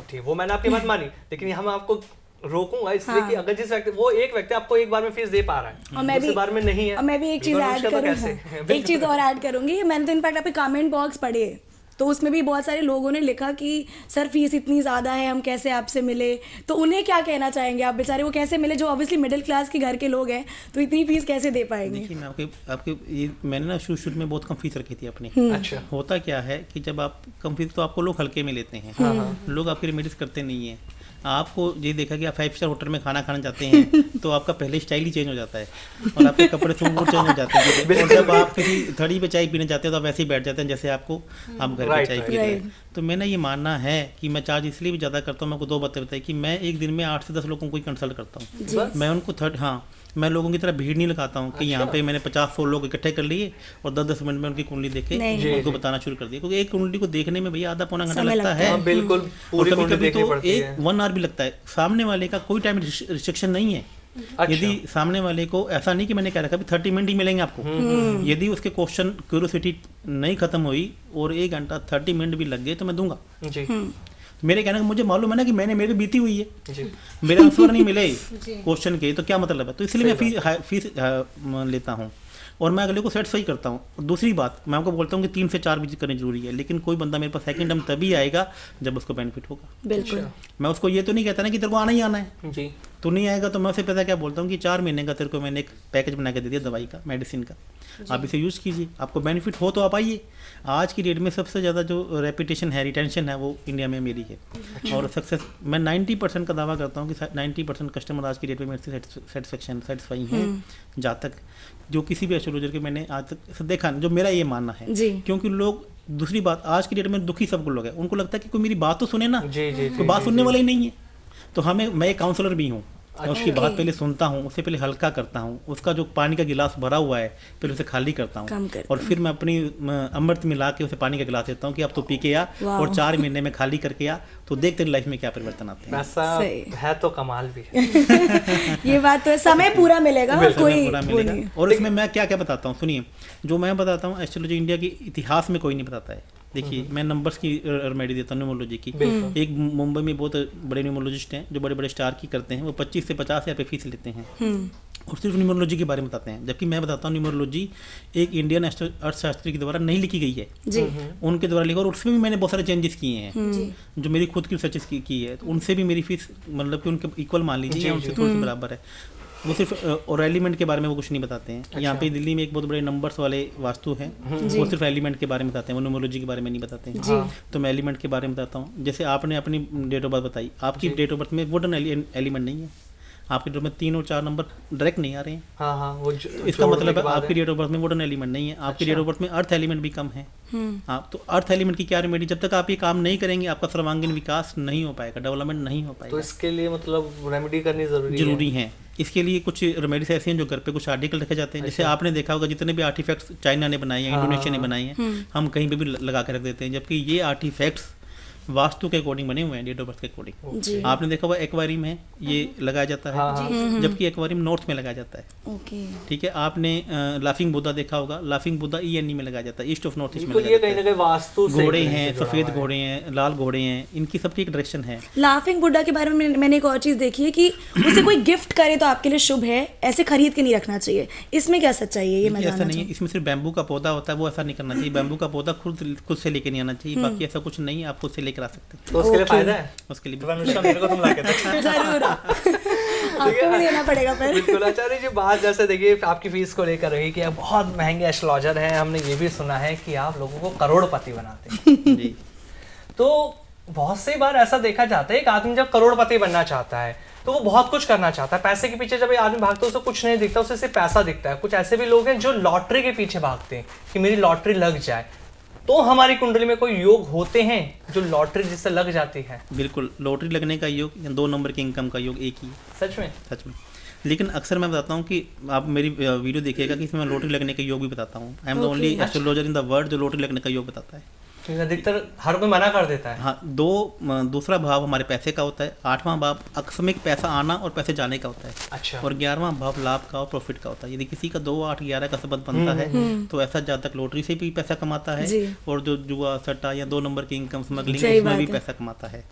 ठीक, वो मैंने आपकी बात मानी, लेकिन हम आपको रोकूंगा इसलिए कि अगर जिस व्यक्ति वो एक व्यक्ति आपको एक बार में फीस दे पा रहा है और मैं दूसरी बार में नहीं है, और मैं भी एक चीज़ ऐड करूँगी, एक चीज़ और ऐड करूँगी। मैंने तो इनफैक्ट आपके कमेंट बॉक्स पढ़े, तो उसमें भी बहुत सारे लोगों ने लिखा कि सर फीस इतनी ज़्यादा है, हम कैसे आपसे मिले। तो उन्हें क्या कहना चाहेंगे आप, बेचारे वो कैसे मिले जो ऑब्वियसली मिडिल क्लास के घर के लोग हैं, तो इतनी फीस कैसे दे पाएंगे? देखिए मैं आपके ये मैंने ना शुरू में बहुत कम फीस रखी थी अपनी। अच्छा होता क्या है कि जब आप कम फीस तो आपको लोग हल्के में लेते हैं, लोग आपकी रेमेडीज करते नहीं है। आपको ये देखा कि आप 5 स्टार होटल में खाना खाने जाते हैं तो आपका पहले स्टाइल ही चेंज हो जाता है और आपके कपड़े सूट चेंज हो जाते हैं। और जब आप किसी थड़ी पे चाय पीने जाते हैं तो आप ऐसे ही बैठ जाते हैं जैसे आप घर पे चाय पी रहे हैं। तो मेरा ये मानना है कि मैं चार्ज इसलिए भी ज़्यादा करता हूँ, मैं आपको 2 बातें बताई कि मैं एक दिन में 8 से 10 लोगों को ही कंसल्ट करता हूँ। मैं उनको मैं लोगों की तरह भीड़ नहीं लगाता हूँ कि यहाँ पे मैंने 50-100 लोग इकट्ठे कर लिए और 10-10 मिनट में उनकी कुंडली देख के उनको बताना शुरू कर दिया, क्योंकि एक कुंडली को देखने में भैया आधा पौना घंटा लगता है। बिल्कुल, पूरी कभी कुंडली कभी देखनी तो पड़ती है। 1 आवर भी लगता है। सामने वाले का कोई टाइम रिस्ट्रिक्शन नहीं है। यदि सामने वाले को ऐसा नहीं कि मैंने कह रखा 30 मिनट ही मिलेंगे आपको, यदि उसके क्वेश्चन क्यूरियोसिटी नहीं खत्म हुई और 1 घंटा 30 मिनट भी लग गए तो मैं दूंगा जी। मेरे कहने का मुझे मालूम है ना कि मेरे बीती हुई है जी। मेरे आंसर नहीं मिले क्वेश्चन के तो क्या मतलब है, तो इसलिए मैं फीस लेता हूँ और मैं अगले को सेटिस्फाई करता हूँ। दूसरी बात मैं आपको बोलता हूँ कि 3 से 4 विजिट करनी जरूरी है, लेकिन कोई बंदा मेरे पास सेकंड टाइम तभी आएगा जब उसको बेनिफिट होगा। बिल्कुल। मैं उसको ये तो नहीं कहता ना कि तेरे को आना ही आना है जी, तो नहीं आएगा तो मैं उसे पता क्या बोलता हूँ कि 4 महीने का तेरे को मैंने एक पैकेज बना के दे दिया दवाई का, मेडिसिन का, आप इसे यूज़ कीजिए, आपको बेनिफिट हो तो आप आइए। आज की डेट में सबसे ज़्यादा जो रेपुटेशन है, रिटेंशन है, वो इंडिया में मेरी है। और सक्सेस मैं 90% का दावा करता हूँ कि 90% कस्टमर आज की डेट में मेरे से सेटिस्फाई हैं। जहाँ तक जो किसी भी एस्ट्रोलॉजर के मैंने आज तक देखा, जो मेरा ये मानना है, क्योंकि लोग दूसरी बात आज की डेट में दुखी सब लोग हैं, उनको लगता है कि कोई मेरी बात तो सुने ना, तो बात सुनने वाला ही नहीं है। तो मैं एक काउंसलर भी हूँ, मैं उसकी बात पहले सुनता हूँ, उससे पहले हल्का करता हूँ, उसका जो पानी का गिलास भरा हुआ है पहले उसे खाली करता हूँ और फिर मैं अपनी अमृत मिला के उसे पानी का गिलास देता हूँ कि अब तो पी के आ और 4 महीने में खाली करके आ, तो देख तेरी लाइफ में क्या परिवर्तन आते हैं। ऐसा है तो कमाल भी है। ये बात तो है, समय पूरा मिलेगा, कोई पूरा मिलेगा। और इसमें मैं क्या क्या बताता हूँ, सुनिए, जो मैं बताता हूँ एस्ट्रोलॉजी इंडिया के इतिहास में कोई नहीं बताता है। देखिए मैं नंबर्स की रेमेडी देता हूँ, न्यूमरोलॉजी की। एक मुंबई में बहुत बड़े न्यूमरोलॉजिस्ट हैं जो बड़े बड़े स्टार की करते हैं, वो 25 से 50 हज़ार फीस लेते हैं और सिर्फ न्यूमरोलॉजी के बारे में बताते हैं। जबकि मैं बताता हूँ न्यूमरोलॉजी एक इंडियन अर्थशास्त्री के द्वारा नहीं लिखी गई है जी। उनके द्वारा लिखा, और उसमें भी मैंने बहुत सारे चेंजेस किए हैं जो मेरी खुद की रिसर्चेस की है, तो उनसे भी मेरी फीस मतलब कि उनके इक्वल मान लीजिए या उनसे थोड़ी सी बराबर है। वो सिर्फ और एलिमेंट के बारे में वो कुछ नहीं बताते हैं। अच्छा। यहाँ पे दिल्ली में एक बहुत बड़े नंबर्स वाले वास्तु हैं, वो सिर्फ एलिमेंट के बारे में बताते हैं, वो न्यूमरोलॉजी के बारे में नहीं बताते हैं। तो मैं एलिमेंट के बारे में बताता हूँ। जैसे आपने अपनी डेट ऑफ बर्थ बताई, आपकी डेट ऑफ बर्थ में वुडन एलिमेंट नहीं है, आपकी डेट में 3 और 4 नंबर डायरेक्ट नहीं आ रहे हैं। वो इसका मतलब है आपकी डेट ऑफ बर्थ में वुडन एलिमेंट नहीं है, आपकी डेट ऑफ बर्थ में अर्थ एलिमेंट भी कम है। आप तो अर्थ एलिमेंट की क्या रेमेडी, जब तक आप ये काम नहीं करेंगे आपका सर्वांगीण विकास नहीं हो पाएगा, डेवलपमेंट नहीं हो पाएगा। तो इसके लिए मतलब रेमेडी करनी जरूरी है। इसके लिए कुछ रेमेडीज ऐसी हैं जो घर पे कुछ आर्टिकल रखे जाते हैं। जैसे आपने देखा होगा जितने भी आर्टिफैक्ट्स चाइना ने बनाए हैं, इंडोनेशिया ने बनाए हैं, हम कहीं पे भी लगा के रख देते हैं, जबकि ये आर्टिफैक्ट्स वास्तु के अकॉर्डिंग बने हुए हैं, डेट ऑफ बर्थ के अकॉर्डिंग। आपने देखा हुआ एक्वेरियम है, ये लगाया जाता है, जबकि एक्वेरियम नॉर्थ में लगाया जाता है। ठीक है, आपने लाफिंग बुद्धा देखा होगा, लाफिंग बुद्धा ENE में लगाया जाता है, ईस्ट ऑफ नॉर्थ ईस्ट में लगाया जाता है। वास्तु घोड़े हैं, सफेद घोड़े हैं, लाल घोड़े हैं, इनकी सबकी एक डायरेक्शन है। लाफिंग बुद्धा के बारे में मैंने एक और चीज देखी है कि उसे कोई गिफ्ट करे तो आपके लिए शुभ है, ऐसे खरीद के नहीं रखना चाहिए। इसमें क्या सच्चाई है? ये मैं ऐसा नहीं है, इसमें सिर्फ बैम्बू का पौधा होता है, वो ऐसा नहीं करना चाहिए। बैम्बू का पौधा खुद से लेके नहीं आना चाहिए, बाकी ऐसा कुछ नहीं है, आप खुद से लेकर आ सकते हैं। तो उसके लिए फायदा है, उसके लिए मेरे को तुम लाके दो। जरूर आपको भी देना पड़ेगा फिर। बिल्कुल। आचार्य जी, बात जैसे देखिए आपकी फीस को लेकर रही कि आप बहुत महंगे एस्ट्रोलॉजर हैं, हमने ये भी सुना है कि आप लोगों को करोड़पति बनाते हैं जी। तो बहुत सी बार ऐसा देखा जाता है कि आदमी जब करोड़पति बनना चाहता है तो वो बहुत कुछ करना चाहता है, पैसे के पीछे जब ये आदमी भागता है उसे कुछ नहीं दिखता, उसे सिर्फ पैसा दिखता है। कुछ ऐसे भी लोग हैं जो लॉटरी के पीछे भागते हैं कि मेरी लॉटरी लग जाए। तो हमारी कुंडली में कोई योग होते हैं जो लॉटरी जिससे लग जाती है? बिल्कुल, लॉटरी लगने का योग या 2 नंबर की इनकम का योग एक ही है। सच में? सच में। लेकिन अक्सर मैं बताता हूँ कि आप मेरी वीडियो देखिएगा कि इसमें मैं लॉटरी लगने का योग भी बताता हूँ। आई am the only astrologer in the world जो लॉटरी लगने का योग बताता है। क्योंकि अधिकतर हर कोई मना कर देता है। हाँ, दूसरा भाव हमारे पैसे का होता है, 8वां भाव आकस्मिक पैसा आना और पैसे जाने का होता है। अच्छा। और 11वां भाव लाभ का और प्रॉफिट का होता है। यदि किसी का 2, 8, 11 का संबंध बनता है तो ऐसा जातक लॉटरी से भी पैसा कमाता है और जो जुआ सट्टा या 2 नंबर की इनकम स्मगलिंग उसमें भी पैसा कमाता है।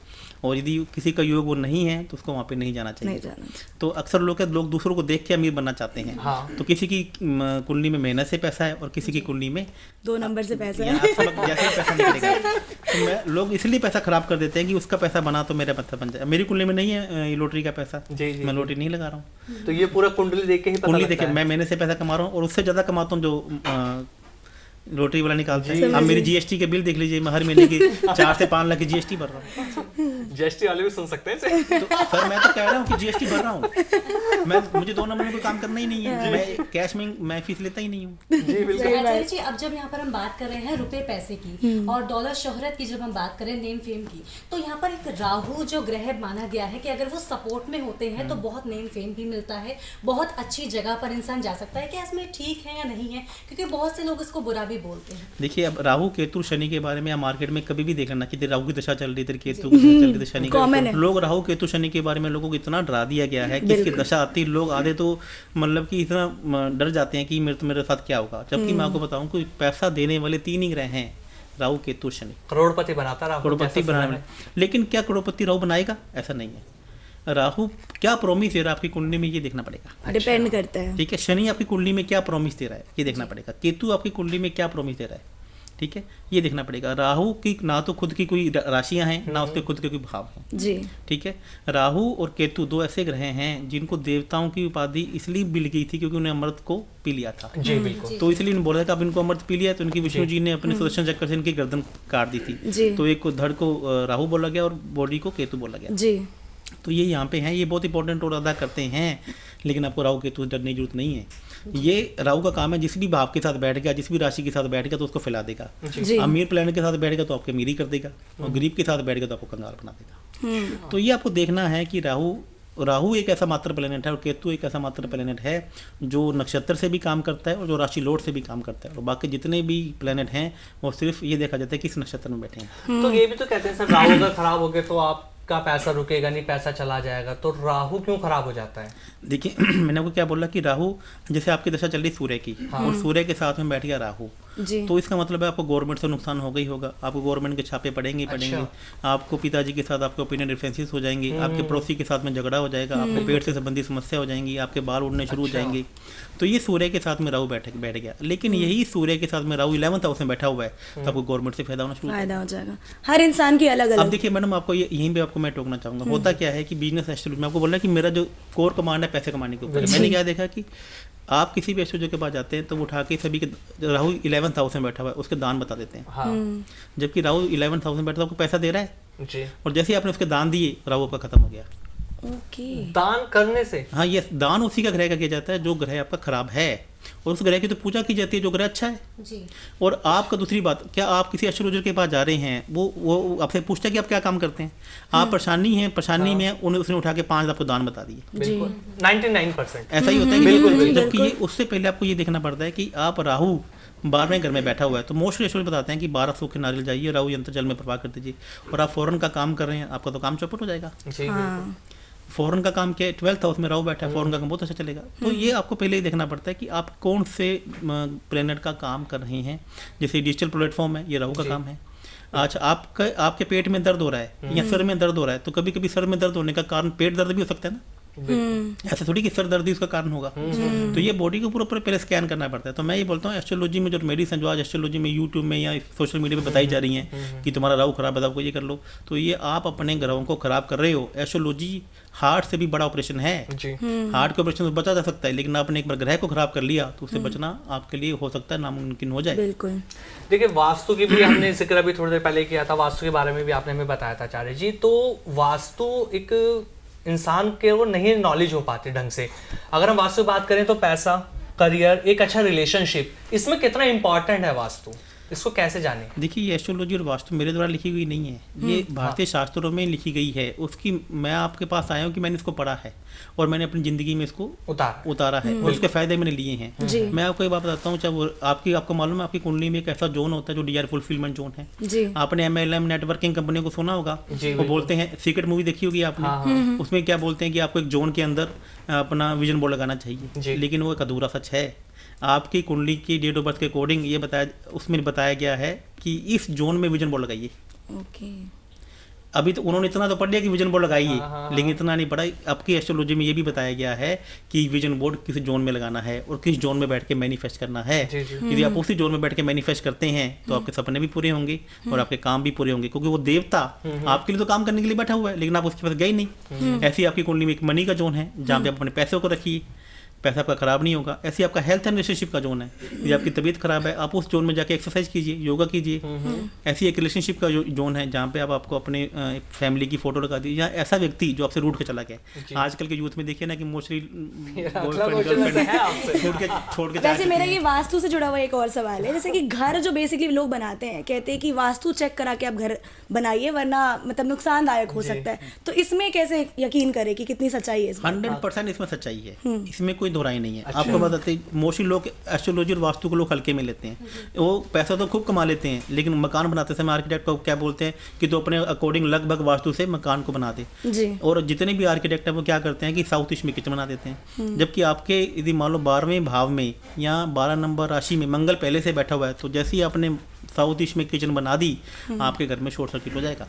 और यदि किसी का योग वो नहीं है तो उसको वहाँ पे नहीं जाना चाहिए। तो अक्सर लोग दूसरों को देख के अमीर बनना चाहते हैं। हाँ। तो किसी की कुंडली में मेहनत से पैसा है और किसी की कुंडली में 2 नंबर से पैसा है। जैसे पैसा निकलेगा तो लोग इसलिए पैसा खराब कर देते हैं कि उसका पैसा बना तो मेरा पैसा बन जाए। मेरी कुंडली में नहीं है ये लॉटरी का पैसा, मैं लॉटरी नहीं लगा रहा हूँ। तो ये पूरा कुंडली देख के ही पता कुंडली लगता देखे है। मैं मेहनत से पैसा कमा रहा हूँ और उससे ज़्यादा कमाता हूँ जो लॉटरी वाला निकालते हैं। आप मेरी जीएसटी के बिल देख लीजिए, मैं हर महीने की 4 से 5 लाख की जीएसटी भर रहा हूँ। जीएसटी वाले भी सुन सकते हैं इसे। तो सर मैं तो कह रहा हूँ कि जीएसटी भर रहा हूँ। मुझे 2 नंबर में कोई काम करना ही नहीं है। मैं कैश में मैं फीस लेता ही नहीं हूँ। जी बिल्कुल। आचार्य जी, अब जब यहाँ पर हम बात कर रहे हैं रुपए पैसे की और दौलत शोहरत की, जब हम बात करें नेम फेम की, तो यहाँ पर एक राहु जो ग्रह माना गया है कि अगर वो सपोर्ट में होते हैं तो बहुत नेम फेम भी मिलता है, बहुत अच्छी जगह पर इंसान जा सकता है। क्या इसमें ठीक है या नहीं है? क्योंकि बहुत से लोग इसको बुरा भी बोलते हैं। देखिए, अब राहु केतु शनि के बारे में आप मार्केट में कभी भी देख लेना कि राहु की दशा चल रही थी, केतु की दशा चल रही थी, शनि की। लोग राहु केतु शनि के बारे में लोगों को इतना डरा दिया गया है कि इसकी दशा आती है, लोग आधे तो मतलब कि इतना डर जाते हैं कि मेरे साथ क्या होगा। जबकि मैं आपको बताऊं कि पैसा देने वाले 3 ही ग्रह हैं, राहु केतु शनि। करोड़पति बनाता राहु, करोड़पति बनाने, लेकिन क्या करोड़पति राहु बनाएगा? ऐसा नहीं है। राहु क्या प्रॉमिस दे रहा है आपकी कुंडली में, ये देखना पड़ेगा। डिपेंड करता है। ठीक है, शनि आपकी कुंडली में क्या प्रॉमिस दे रहा है ये देखना पड़ेगा। केतु आपकी कुंडली में क्या प्रॉमिस दे रहा है, ठीक है, ये देखना पड़ेगा। राहु की ना तो खुद की कोई राशियां हैं, ना उसके खुद के कोई भाव हैं। जी ठीक है, राहु और केतु 2 ऐसे ग्रह हैं जिनको देवताओं की उपाधि इसलिए मिल गई थी क्योंकि उन्हें अमृत को पी लिया था। जी बिल्कुल। तो इसलिए बोला था कि अब इनको अमृत पी लिया, तो इनकी विष्णु जी ने अपने सुदर्शन चक्र से इनकी गर्दन काट दी थी। तो एक को धड़ को राहु बोला गया और बॉडी को केतु बोला गया। जी तो ये यहाँ पे हैं, ये बहुत इंपॉर्टेंट रोल अदा करते हैं। लेकिन आपको राहु केतु से डरने की जरूरत नहीं है। ये राहु का काम है, जिस भी भाव के साथ बैठ गया, जिस भी राशि के साथ बैठ गया तो उसको फैला देगा। अमीर प्लेनेट के साथ बैठ गया तो आपके अमीरी कर देगा, और गरीब के साथ बैठ गया तो आपको कंगाल बना देगा। तो ये आपको देखना है कि राहु एक ऐसा मात्र प्लेनेट है और केतु एक ऐसा मात्र प्लेनेट है जो नक्षत्र से भी काम करता है और जो राशि लोड से भी काम करता है। और बाकी जितने भी प्लेनेट हैं वो सिर्फ ये देखा जाता है कि इस नक्षत्र में बैठे हैं। तो ये भी तो कहते हैं सर, राहु अगर खराब हो गए तो आपका पैसा रुकेगा नहीं, पैसा चला जाएगा। तो राहु क्यों खराब हो जाता है? देखिए मैंने आपको क्या बोला कि राहु, जैसे आपकी दशा चल रही सूर्य की और सूर्य के साथ में बैठ गया राहु, तो इसका मतलब है आपको गवर्नमेंट से नुकसान होगा ही होगा। आपको गवर्नमेंट के छापे पड़ेंगे। आपको पिताजी के साथ आपके ओपिनियन डिफरेंसेस हो जाएंगे, आपके पड़ोसी के साथ में झगड़ा हो जाएगा, आपको पेट से संबंधित समस्या हो जाएंगी, आपके बाल उड़ने शुरू हो जाएंगे। तो ये सूर्य के साथ में राहु बैठ गया। लेकिन यही सूर्य के साथ में राहु 11th हाउस में बैठा हुआ है, तो आपको गवर्नमेंट से फायदा होना शुरू हो जाएगा। हर इंसान की अलग अलग। अब देखिए मैडम, आपको यहीं पे आपको मैं टोकना चाहूंगा, होता क्या है कि बिजनेस एस्ट्रोलॉजी में आपको बोला कि मेरा जो कोर कमांड है पैसे कमाने के ऊपर। मैंने क्या देखा कि आप किसी भी एस्ट्रोलॉजर के पास जाते हैं तो वो उठा के सभी के, राहु 11th हाउस में बैठा हुआ है, उसके दान बता देते हैं। हाँ। जबकि राहु 11th हाउस में बैठा, आपको पैसा दे रहा है जी। और जैसे ही आपने उसके दान दिए, राहु आपका खत्म हो गया। दान करने से? हाँ, ये दान उसी का ग्रह का किया जाता है जो ग्रह आपका खराब है, और उस ग्रह की तो पूजा की जाती है जो ग्रह अच्छा है जी। और आपका दूसरी बात, क्या आप किसी एस्ट्रोलॉजर के पास जा रहे हैं, वो आपसे पूछता है कि आप क्या काम करते हैं, आप परेशानी में उन्हें उसने उठा के 5 आपको दान बता दिए। बिल्कुल 99% ऐसा ही होता है। बिल्कुल। जबकि ये उससे पहले आपको ये देखना पड़ता है कि आप राहु 12वें घर में बैठा हुआ है, तो मोस्टली एस्ट्रोलॉजर बताते हैं कि 12 सूखे नारियल जाइए, राहु यंत्र जल में प्रवाह कर दीजिए, और आप फौरन का काम कर रहे हैं, आपका तो काम चौपट हो जाएगा। जी। फॉरेन का काम क्या है, 12th हाउस में राहु बैठा है, फॉरेन का काम बहुत अच्छा चलेगा। तो ये आपको पहले ही देखना पड़ता है कि आप कौन से प्लेनेट का काम कर रहे हैं। जैसे डिजिटल प्लेटफॉर्म है, ये राहु का काम है। आज आपके पेट में दर्द हो रहा है या सर में दर्द हो रहा है, तो कभी कभी सर में दर्द होने का कारण पेट दर्द भी हो सकता है ना। ऐसा थोड़ी कि सर दर्द ही उसका कारण होगा। तो ये बॉडी को पूरा पहले स्कैन करना पड़ता है। तो मैं ये बोलता हूँ एस्ट्रोलॉजी में जो मेडिसिन जो आज एस्ट्रोलॉजी में यूट्यूब में या सोशल मीडिया पे बताई जा रही हैं कि तुम्हारा राहु खराब है, आपको ये कर लो, तो ये आप अपने ग्रहों को खराब कर रहे हो। एस्ट्रोलॉजी हार्ट से भी बड़ा ऑपरेशन है जी। हार्ट के ऑपरेशन से बचा जा सकता है, लेकिन आपने एक बार ग्रह को खराब कर लिया तो उससे बचना आपके लिए हो सकता है नामुमकिन हो जाए। बिल्कुल। देखिए, वास्तु की भी हमने जिक्र अभी थोड़ी देर पहले किया था, वास्तु के बारे में भी आपने हमें बताया था आचार्य जी। तो वास्तु एक इंसान के वो नहीं नॉलेज हो पाती ढंग से। अगर हम वास्तु की बात करें तो पैसा, करियर, एक अच्छा रिलेशनशिप, इसमें कितना इंपॉर्टेंट है वास्तु? इसको कैसे जाने? देखिए, ये एस्ट्रोलॉजी और वास्तु मेरे द्वारा लिखी हुई नहीं है, ये भारतीय शास्त्रों में लिखी गई है। उसकी मैं आपके पास आया हूँ कि मैंने इसको पढ़ा है और मैंने अपनी ज़िंदगी में इसको उतारा है और उसके फ़ायदे मैंने लिए हैं। मैं आपको एक बात बताता हूँ, चाहे आपको मालूम है आपकी कुंडली में एक ऐसा जोन होता है जो डिजायर फुलफिलमेंट जोन है। आपने MLM नेटवर्किंग कंपनियों को सुना होगा, वो बोलते हैं, सीक्रेट मूवी देखी होगी आपने, उसमें क्या बोलते हैं कि आपको एक जोन के अंदर अपना विजन बोर्ड लगाना चाहिए, लेकिन वो एक अधूरा सच है। आपकी कुंडली की डेट ऑफ बर्थ के अकॉर्डिंग ये उसमें बताया गया है कि इस जोन में विजन बोर्ड लगाइए। ओके। अभी तो उन्होंने इतना तो पढ़ लिया कि विजन बोर्ड लगाइए, लेकिन इतना नहीं पढ़ा। आपकी एस्ट्रोलॉजी में ये भी बताया गया है कि विजन बोर्ड किस जोन में लगाना है और किस जोन में बैठ के मैनिफेस्ट करना है। यदि आप उसी जोन में बैठ के मैनिफेस्ट करते हैं तो आपके सपने भी पूरे होंगे और आपके काम भी पूरे होंगे, क्योंकि वो देवता आपके लिए तो काम करने के लिए बैठा हुआ है, लेकिन आप उसके पास गए नहीं। ऐसी आपकी कुंडली में एक मनी का जोन है जहाँ पे आप अपने पैसों को रखिए, पैसा आपका खराब नहीं होगा। ऐसे आपका हेल्थ एंड रिलेशनशिप का जोन है, यदि आपकी तबीयत खराब है आप उस जोन में जाके एक्सरसाइज कीजिए, योगा कीजिए। ऐसी एक रिलेशनशिप का जोन है जहाँ पे आप आपको अपने फैमिली की फोटो लगा दीजिए, या ऐसा व्यक्ति जो आपसे रूठ के चला गया। आजकल के यूथ में देखिए ना कि मोस्टली छोड़ के। वैसे मेरा ये वास्तु से जुड़ा हुआ एक और सवाल है, जैसे कि घर जो बेसिकली लोग बनाते हैं, कहते हैं कि वास्तु चेक करा के आप घर बनाइए वरना मतलब नुकसानदायक हो सकता है, तो इसमें कैसे यकीन करें कि कितनी सच्चाई है? 100% इसमें सच्चाई है, इसमें कोई दोहराई नहीं है। आपको बताते मोस्टली लोग एस्ट्रोलॉजी और वास्तु को लोग हल्के में लेते हैं, वो पैसा तो खूब कमा लेते हैं, लेकिन मकान बनाते समय आर्किटेक्ट को क्या बोलते हैं कि तो अपने अकॉर्डिंग लगभग वास्तु से मकान को बना दे। और जितने भी आर्किटेक्ट हैं वो क्या करते हैं कि साउथ ईस्ट में किचन बना देते हैं, जबकि आपके यदि मान लो 12वें भाव में या 12 नंबर राशि में मंगल पहले से बैठा हुआ है, तो जैसे ही आपने साउथ ईस्ट में किचन बना दी, आपके घर में शॉर्ट सर्किट हो जाएगा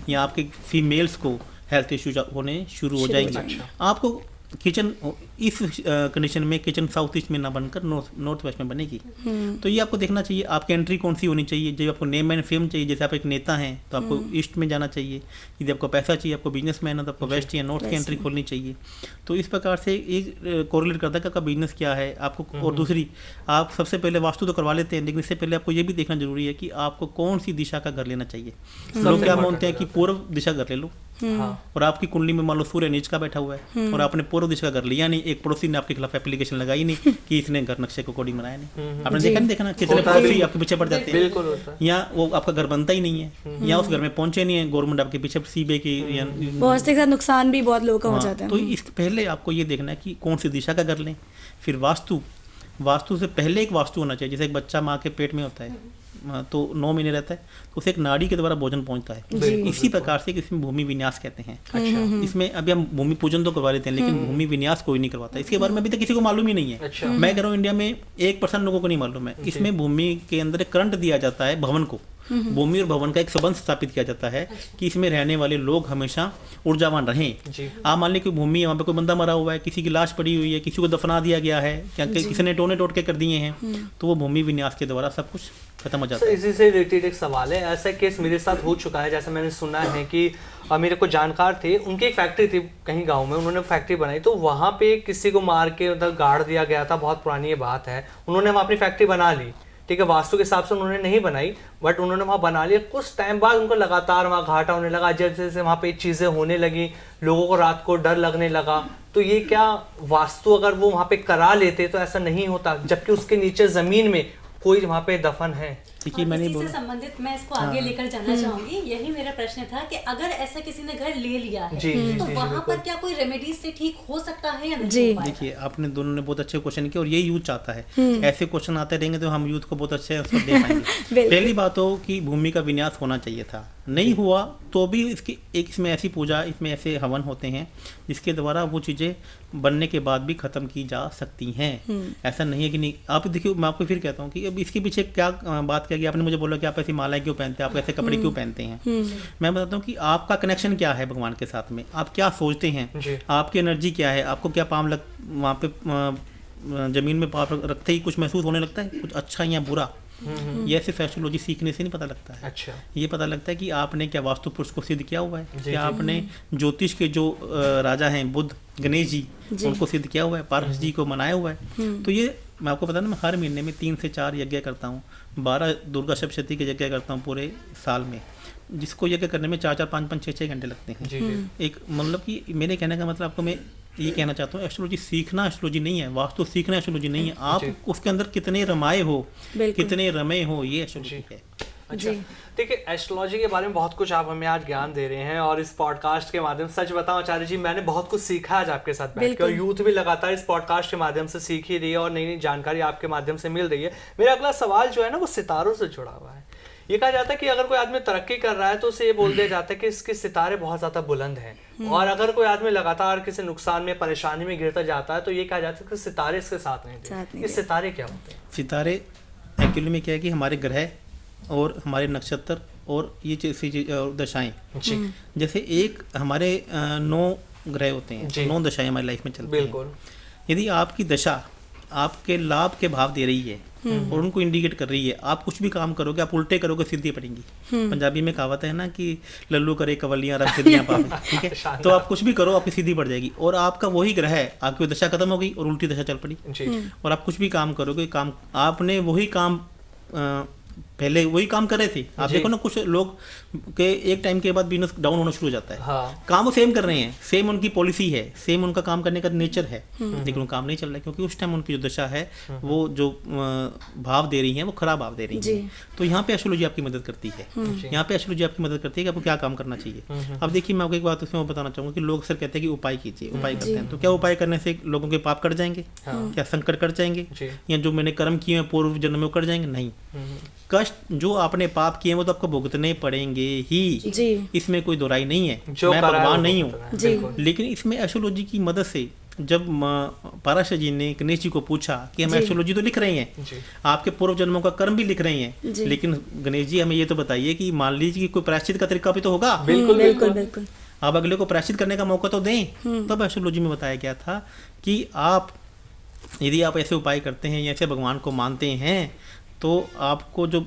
या आपके फीमेल्स को हेल्थ इश्यूज होने शुरू हो जाएंगे। आपको किचन इस कंडीशन में किचन साउथ ईस्ट में ना बनकर नॉर्थ वेस्ट में बनेगी। तो ये आपको देखना चाहिए आपकी एंट्री कौन सी होनी चाहिए। जब आपको नेम एंड फेम चाहिए, जैसे आप एक नेता हैं तो आपको ईस्ट में जाना चाहिए, यदि आपको पैसा चाहिए, आपको बिजनेसमैन है तो आपको वेस्ट या नॉर्थ की एंट्री खोलनी चाहिए। तो इस प्रकार से एक कोरिलेट करता है कि आपका बिजनेस क्या है आपको। और दूसरी, आप सबसे पहले वास्तु तो करवा लेते हैं, लेकिन इससे पहले आपको ये भी देखना जरूरी है कि आपको कौन सी दिशा का घर लेना चाहिए। लोग क्या मानते हैं कि पूर्व दिशा घर ले लो, और आपकी कुंडली में मान लो सूर्य नीच का बैठा हुआ है और आपने पूर्व दिशा का घर लिया नहीं, एक पड़ोसी ने आपके खिलाफ एप्लीकेशन लगाई नहीं कि इसने घर नक्शे को कोडिंग बनाया नहीं। आपने देखा ना कितने पड़ोसी आपके पीछे पड़ जाते हैं, या वो आपका घर बनता ही नहीं है, या उस घर में पहुंचे नहीं है, गवर्नमेंट आपके पीछे सीबीआई की पहुंचने के साथ नुकसान भी बहुत लोगों का हो जाता है। तो इस पहले आपको ये देखना है कि कौन सी दिशा का घर लें। फिर वास्तु से पहले एक वास्तु होना चाहिए। जैसे एक बच्चा माँ के पेट में होता है तो 9 महीने रहता है, तो उसे एक नाड़ी के द्वारा भोजन पहुंचता है। इसी प्रकार से इसमें भूमि विन्यास कहते हैं। इसमें अभी हम भूमि पूजन तो करवा लेते हैं, लेकिन भूमि विन्यास कोई नहीं करवाता। इसके बारे में अभी तक किसी को मालूम ही नहीं है। मैं कह रहा हूँ इंडिया में 1% लोगों को नहीं मालूम है। इसमें भूमि के अंदर करंट दिया जाता है भवन को, भूमि और भवन का एक संबंध स्थापित किया जाता है कि इसमें रहने वाले लोग हमेशा ऊर्जावान रहें। आप मान लीजिए कोई भूमि है, वहाँ पे कोई बंदा मरा हुआ है, किसी की लाश पड़ी हुई है, किसी को दफना दिया गया है, क्या किसी ने टोने टोट के कर दिए हैं, तो वो भूमि विन्यास के द्वारा सब कुछ खत्म हो जाता है। इसी से रिलेटेड एक सवाल है, ऐसा केस मेरे साथ हो चुका है। जैसे मैंने सुना है कि मेरे को जानकार थे, उनकी एक फैक्ट्री थी कहीं गांव में, उन्होंने फैक्ट्री बनाई, तो वहाँ पे किसी को मार के उधर गाड़ दिया गया था। बहुत पुरानी ये बात है। उन्होंने वहाँ अपनी फैक्ट्री बना ली, ठीक है, वास्तु के हिसाब से उन्होंने नहीं बनाई, बट उन्होंने वहाँ बना लिया। कुछ टाइम बाद उनको लगातार वहाँ घाटा होने लगा, जैसे जैसे वहाँ पे चीज़ें होने लगी, लोगों को रात को डर लगने लगा। तो ये क्या वास्तु अगर वो वहाँ पे करा लेते तो ऐसा नहीं होता, जबकि उसके नीचे ज़मीन में कोई वहाँ पे दफन है। देखिए, मैंने इसी से संबंधित मैं इसको आगे लेकर जाना चाहूंगी। यही मेरा प्रश्न था कि अगर ऐसा किसी ने घर ले लिया है तो वहाँ पर क्या कोई रेमेडीज से ठीक हो सकता है या नहीं? देखिए, आपने दोनों ने बहुत अच्छे क्वेश्चन किए और ये यूथ चाहता है। ऐसे क्वेश्चन आते रहेंगे तो हम यूथ को बहुत अच्छे उत्तर दे पाएंगे। पहली बात हो कि भूमि का विन्यास होना चाहिए था, नहीं हुआ तो भी इसमें ऐसी पूजा, इसमें ऐसे हवन होते हैं जिसके द्वारा वो चीज़ें बनने के बाद भी ख़त्म की जा सकती हैं। ऐसा नहीं है कि नहीं। आप देखिए, मैं आपको फिर कहता हूँ कि अब इसके पीछे क्या बात क्या, आपने मुझे बोला कि आप ऐसी मालाएं क्यों पहनते हैं, आप ऐसे कपड़े क्यों पहनते हैं। मैं बताता हूँ कि आपका कनेक्शन क्या है भगवान के साथ में, आप क्या सोचते हैं, आपकी एनर्जी क्या है, आपको क्या पाम वहाँ पे ज़मीन में पाँव रखते ही कुछ महसूस होने लगता है, कुछ अच्छा या बुरा। ये सिर्फ एस्ट्रोलॉजी सीखने से नहीं पता लगता है। अच्छा। ये पता लगता है कि आपने क्या वास्तु पुरुष को सिद्ध किया हुआ है, क्या आपने ज्योतिष के जो राजा हैं बुद्ध, गणेश जी, उनको सिद्ध किया हुआ है, पार्वती जी को मनाया हुआ है। तो ये मैं आपको बता दूं, मैं हर महीने में 3 से 4 यज्ञ करता हूँ, 12 दुर्गा सप्तशती के यज्ञ करता हूँ पूरे साल में, जिसको यज्ञ करने में 4-4, 5-5, 6-6 घंटे लगते हैं। एक मतलब कि मेरे कहने का मतलब आपको मैं ये कहना चाहता हूँ, एस्ट्रोलॉजी सीखना एस्ट्रोलॉजी नहीं है, वास्तु सीखना एस्ट्रोलॉजी नहीं है, आप उसके अंदर कितने रमाए हो, कितने रमे हो, ये एस्ट्रोलॉजी है। अच्छा, देखिए एस्ट्रोलॉजी के बारे में बहुत कुछ आप हमें आज ज्ञान दे रहे हैं और इस पॉडकास्ट के माध्यम से, सच बताऊं आचार्य जी, मैंने बहुत कुछ सीखा आज आपके साथ बैठ के, और यूथ भी लगातार इस पॉडकास्ट के माध्यम से सीख ही रही है और नई नई जानकारी आपके माध्यम से मिल रही है। मेरा अगला सवाल जो है ना वो सितारों से जुड़ा हुआ है। ये कहा जाता है कि अगर कोई आदमी तरक्की कर रहा है तो उसे ये बोल दिया जाता है कि इसके सितारे बहुत ज्यादा बुलंद हैं, और अगर कोई आदमी लगातार किसी नुकसान में, परेशानी में गिरता जाता है तो ये कहा जाता है कि सितारे इसके साथ नहीं थे। ये सितारे क्या होते हैं? सितारे एक्चुअली में क्या है कि हमारे ग्रह और हमारे नक्षत्र और ये दशाएं, जैसे एक हमारे 9 ग्रह होते हैं, 9 दशाएं हमारी लाइफ में चलती हैं। यदि आपकी दशा आपके लाभ के भाव दे रही है और उनको इंडिकेट कर रही है, आप कुछ भी काम करोगे, आप उल्टे करोगे, सिद्धि पड़ेंगी। पंजाबी में कहावत है ना कि लल्लू करे कवलियां रब सिद्धियां पावे, ठीक है? तो आप कुछ भी करो, आपकी सिद्धि पड़ जाएगी। और आपका वही ग्रह है, आपकी दशा खत्म हो गई और उल्टी दशा चल पड़ी, और आप कुछ भी काम करोगे, काम आपने वही काम पहले वही काम कर रहे थे। आप देखो ना, कुछ लोग के एक टाइम के बाद बिजनेस डाउन होना शुरू हो जाता है। हाँ। काम वो सेम कर रहे हैं, सेम उनकी पॉलिसी है, सेम उनका काम करने का नेचर है, लेकिन वो काम नहीं चल रहा है क्योंकि उस टाइम उनकी जो दशा है वो जो भाव दे रही है वो खराब भाव दे रही है। तो यहाँ पे एस्ट्रोलॉजी आपकी मदद करती है, यहाँ पे एस्ट्रोलॉजी आपकी मदद करती है कि आपको क्या काम करना चाहिए। अब देखिए, मैं आपको एक बात उसमें बताना चाहूँगा कि लोग अक्सर कहते हैं कि उपाय कीजिए, उपाय करते हैं, तो क्या उपाय करने से लोगों के पाप कट जाएंगे? क्या संकट कट जाएंगे? या जो मैंने कर्म किए हैं पूर्व जन्म में कट जाएंगे? नहीं, कष्ट जो आपने पाप किए वो तो आपको भुगतने पड़ेंगे ही, इसमें कोई दोराई नहीं है। मैं भगवान नहीं हूँ, लेकिन इसमें एस्ट्रोलॉजी की मदद से जब पाराशर जी ने गणेश जी को पूछा कि हम एस्ट्रोलॉजी तो लिख रहे हैं, आपके पूर्व जन्मों का कर्म भी लिख रहे हैं, लेकिन गणेश जी हमें ये तो बताइए कि मान लीजिए कि कोई प्रायश्चित का तरीका भी तो होगा। बिल्कुल बिल्कुल बिल्कुल, आप अगले को प्रायश्चित करने का मौका तो दें। तब एस्ट्रोलॉजी में बताया गया था कि आप यदि आप ऐसे उपाय करते हैं या ऐसे भगवान को मानते हैं तो आपको जो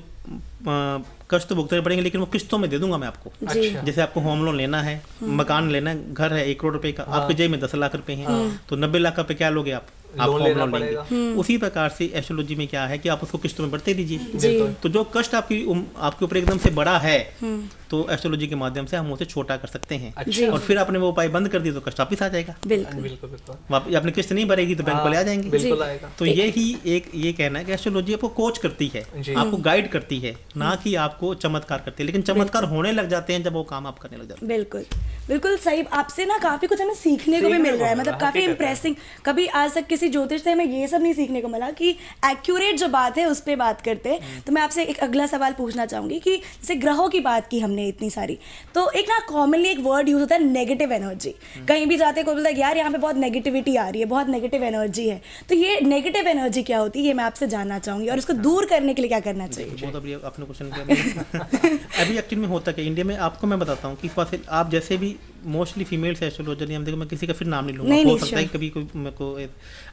कष्ट तो भुगतने पड़ेंगे, लेकिन वो किस्तों में दे दूंगा मैं आपको। अच्छा। जैसे आपको होम लोन लेना है, मकान लेना है, घर है 1 करोड़ रुपए का, आपके जेब में 10 लाख रुपए हैं, तो 90 लाख रुपए क्या लोगे आप होम लोन लेंगे। उसी प्रकार से एस्ट्रोलॉजी में क्या है कि आप उसको किस्तों में बढ़ते दीजिए। तो जो कष्ट आपके ऊपर एकदम से बड़ा है तो एस्ट्रोलॉजी के माध्यम से हम उसे छोटा कर सकते हैं। अच्छा। और फिर आपने वो उपाय बंद कर दिया तो कष्ट वापिस आ जाएगा। बिल्कुल, आपने किस्त नहीं भरेगी तो बैंक वाले आ जाएंगे। तो यही एक ये कहना है कि एस्ट्रोलॉजी आपको कोच करती है, आपको गाइड करती है, ना कि आपको चमत्कार करती है। लेकिन चमत्कार होने लग जाते हैं जब वो काम आप करने लग जाते हैं। बिल्कुल बिल्कुल सही। आपसे ना काफी कुछ हमें सीखने को भी मिल रहा है, मतलब काफी इंप्रेसिंग। कभी आज तक किसी ज्योतिष से हमें ये सब नहीं सीखने को मिला कि एक्यूरेट जो बात है उस पर बात करते हैं। तो मैं आपसे एक अगला सवाल पूछना चाहूंगी कि जैसे ग्रहों की बात की हमने इतनी सारी, तो एक ना कॉमनली एक वर्ड यूज होता है नेगेटिव एनर्जी। कहीं भी जाते कोई बोलता है यार यहाँ पे बहुत नेगेटिविटी आ रही है, बहुत नेगेटिव एनर्जी है। तो ये नेगेटिव एनर्जी क्या होती है, ये मैं आपसे जानना चाहूंगी, और इसको दूर करने के लिए क्या करना चाहिए? बहुत अभी आपने क्वेश्चन किया। अभी एक्चुअली में होता क्या इंडिया में, आपको मैं बताता हूँ कि आप जैसे भी मोस्टली फीमेल्स एस्ट्रोलॉजर, हम देखो, मैं किसी का फिर नाम नहीं लूंगा, हो सकता है कभी कोई मेरे को,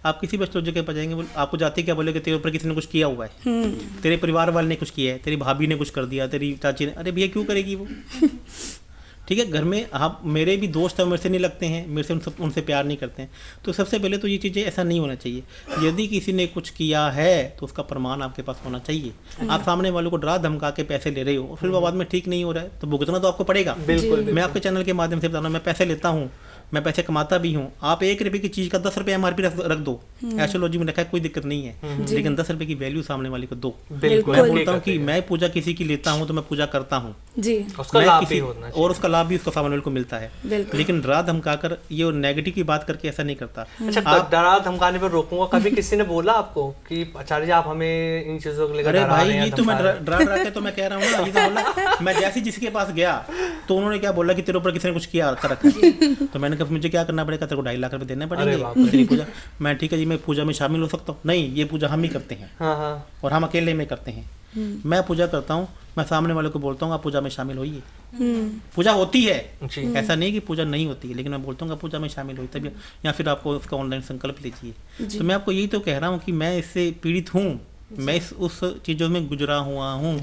आप किसी भी एस्ट्रोलॉजर के पास जाएंगे, आपको जाते क्या बोले कि तेरे ऊपर किसी ने कुछ किया हुआ है, तेरे परिवार वाले ने कुछ किया है, तेरी भाभी ने कुछ कर दिया, तेरी चाची ने। अरे भैया क्यों करेगी वो? ठीक है, घर में आप, मेरे भी दोस्त हैं, मेरे से नहीं लगते हैं, मेरे से उनसे प्यार नहीं करते हैं। तो सबसे पहले तो ये चीज़ें ऐसा नहीं होना चाहिए। यदि किसी ने कुछ किया है तो उसका प्रमाण आपके पास होना चाहिए। आप सामने वालों को डरा धमका के पैसे ले रहे हो और फिर वो बाद में ठीक नहीं हो रहा है तो भुगतना तो आपको पड़ेगा। मैं आपके चैनल के माध्यम से बता रहा हूँ, मैं पैसे लेता हूँ, मैं पैसे कमाता भी हूँ। आप 1 रुपये की चीज़ का 10 रुपये MRP रख दो, एस्ट्रोलॉजी में रखा है, कोई दिक्कत नहीं है, लेकिन 10 रुपये की वैल्यू सामने वाले को दो। मैं बोलता हूँ कि मैं पूजा किसी की लेता हूँ तो मैं पूजा करता हूँ, और उसका लाभ भी उसको सामने वाले को मिलता है, लेकिन डरा धमकाकर ये नेगेटिव की बात करके ऐसा नहीं करता। अच्छा, डरा धमकाने पर रोकूंगा। कभी किसी ने बोला आपको कि आचार्य जी आप हमें इन चीजों को लेकर? अरे भाई, ये तो मैं डरा के तो मैं कह रहा हूँ ना, ये तो बोला। मैं जैसे जिसके पास गया तो उन्होंने क्या बोला कि तेरे ऊपर किसी ने कुछ किया कर रखा है, तो मैंने कहा मुझे क्या करना पड़ेगा? तेरे को 2.5 लाख रुपए देने पड़ेंगे तेरी पूजा। मैं ठीक है जी, मैं पूजा में शामिल हो सकता हूँ? नहीं, ये पूजा हम ही करते हैं और हम अकेले में करते हैं। मैं पूजा करता हूँ, मैं सामने वाले को बोलता हूँ आप पूजा में शामिल होइए। पूजा होती है, ऐसा नहीं कि पूजा नहीं होती है, लेकिन मैं बोलता हूँ पूजा में शामिल होइए तभी, या फिर आपको उसका ऑनलाइन संकल्प लीजिए। तो मैं आपको यही तो कह रहा हूँ कि मैं इससे पीड़ित हूँ, मैं उस चीज़ों में गुजरा हुआ हूँ।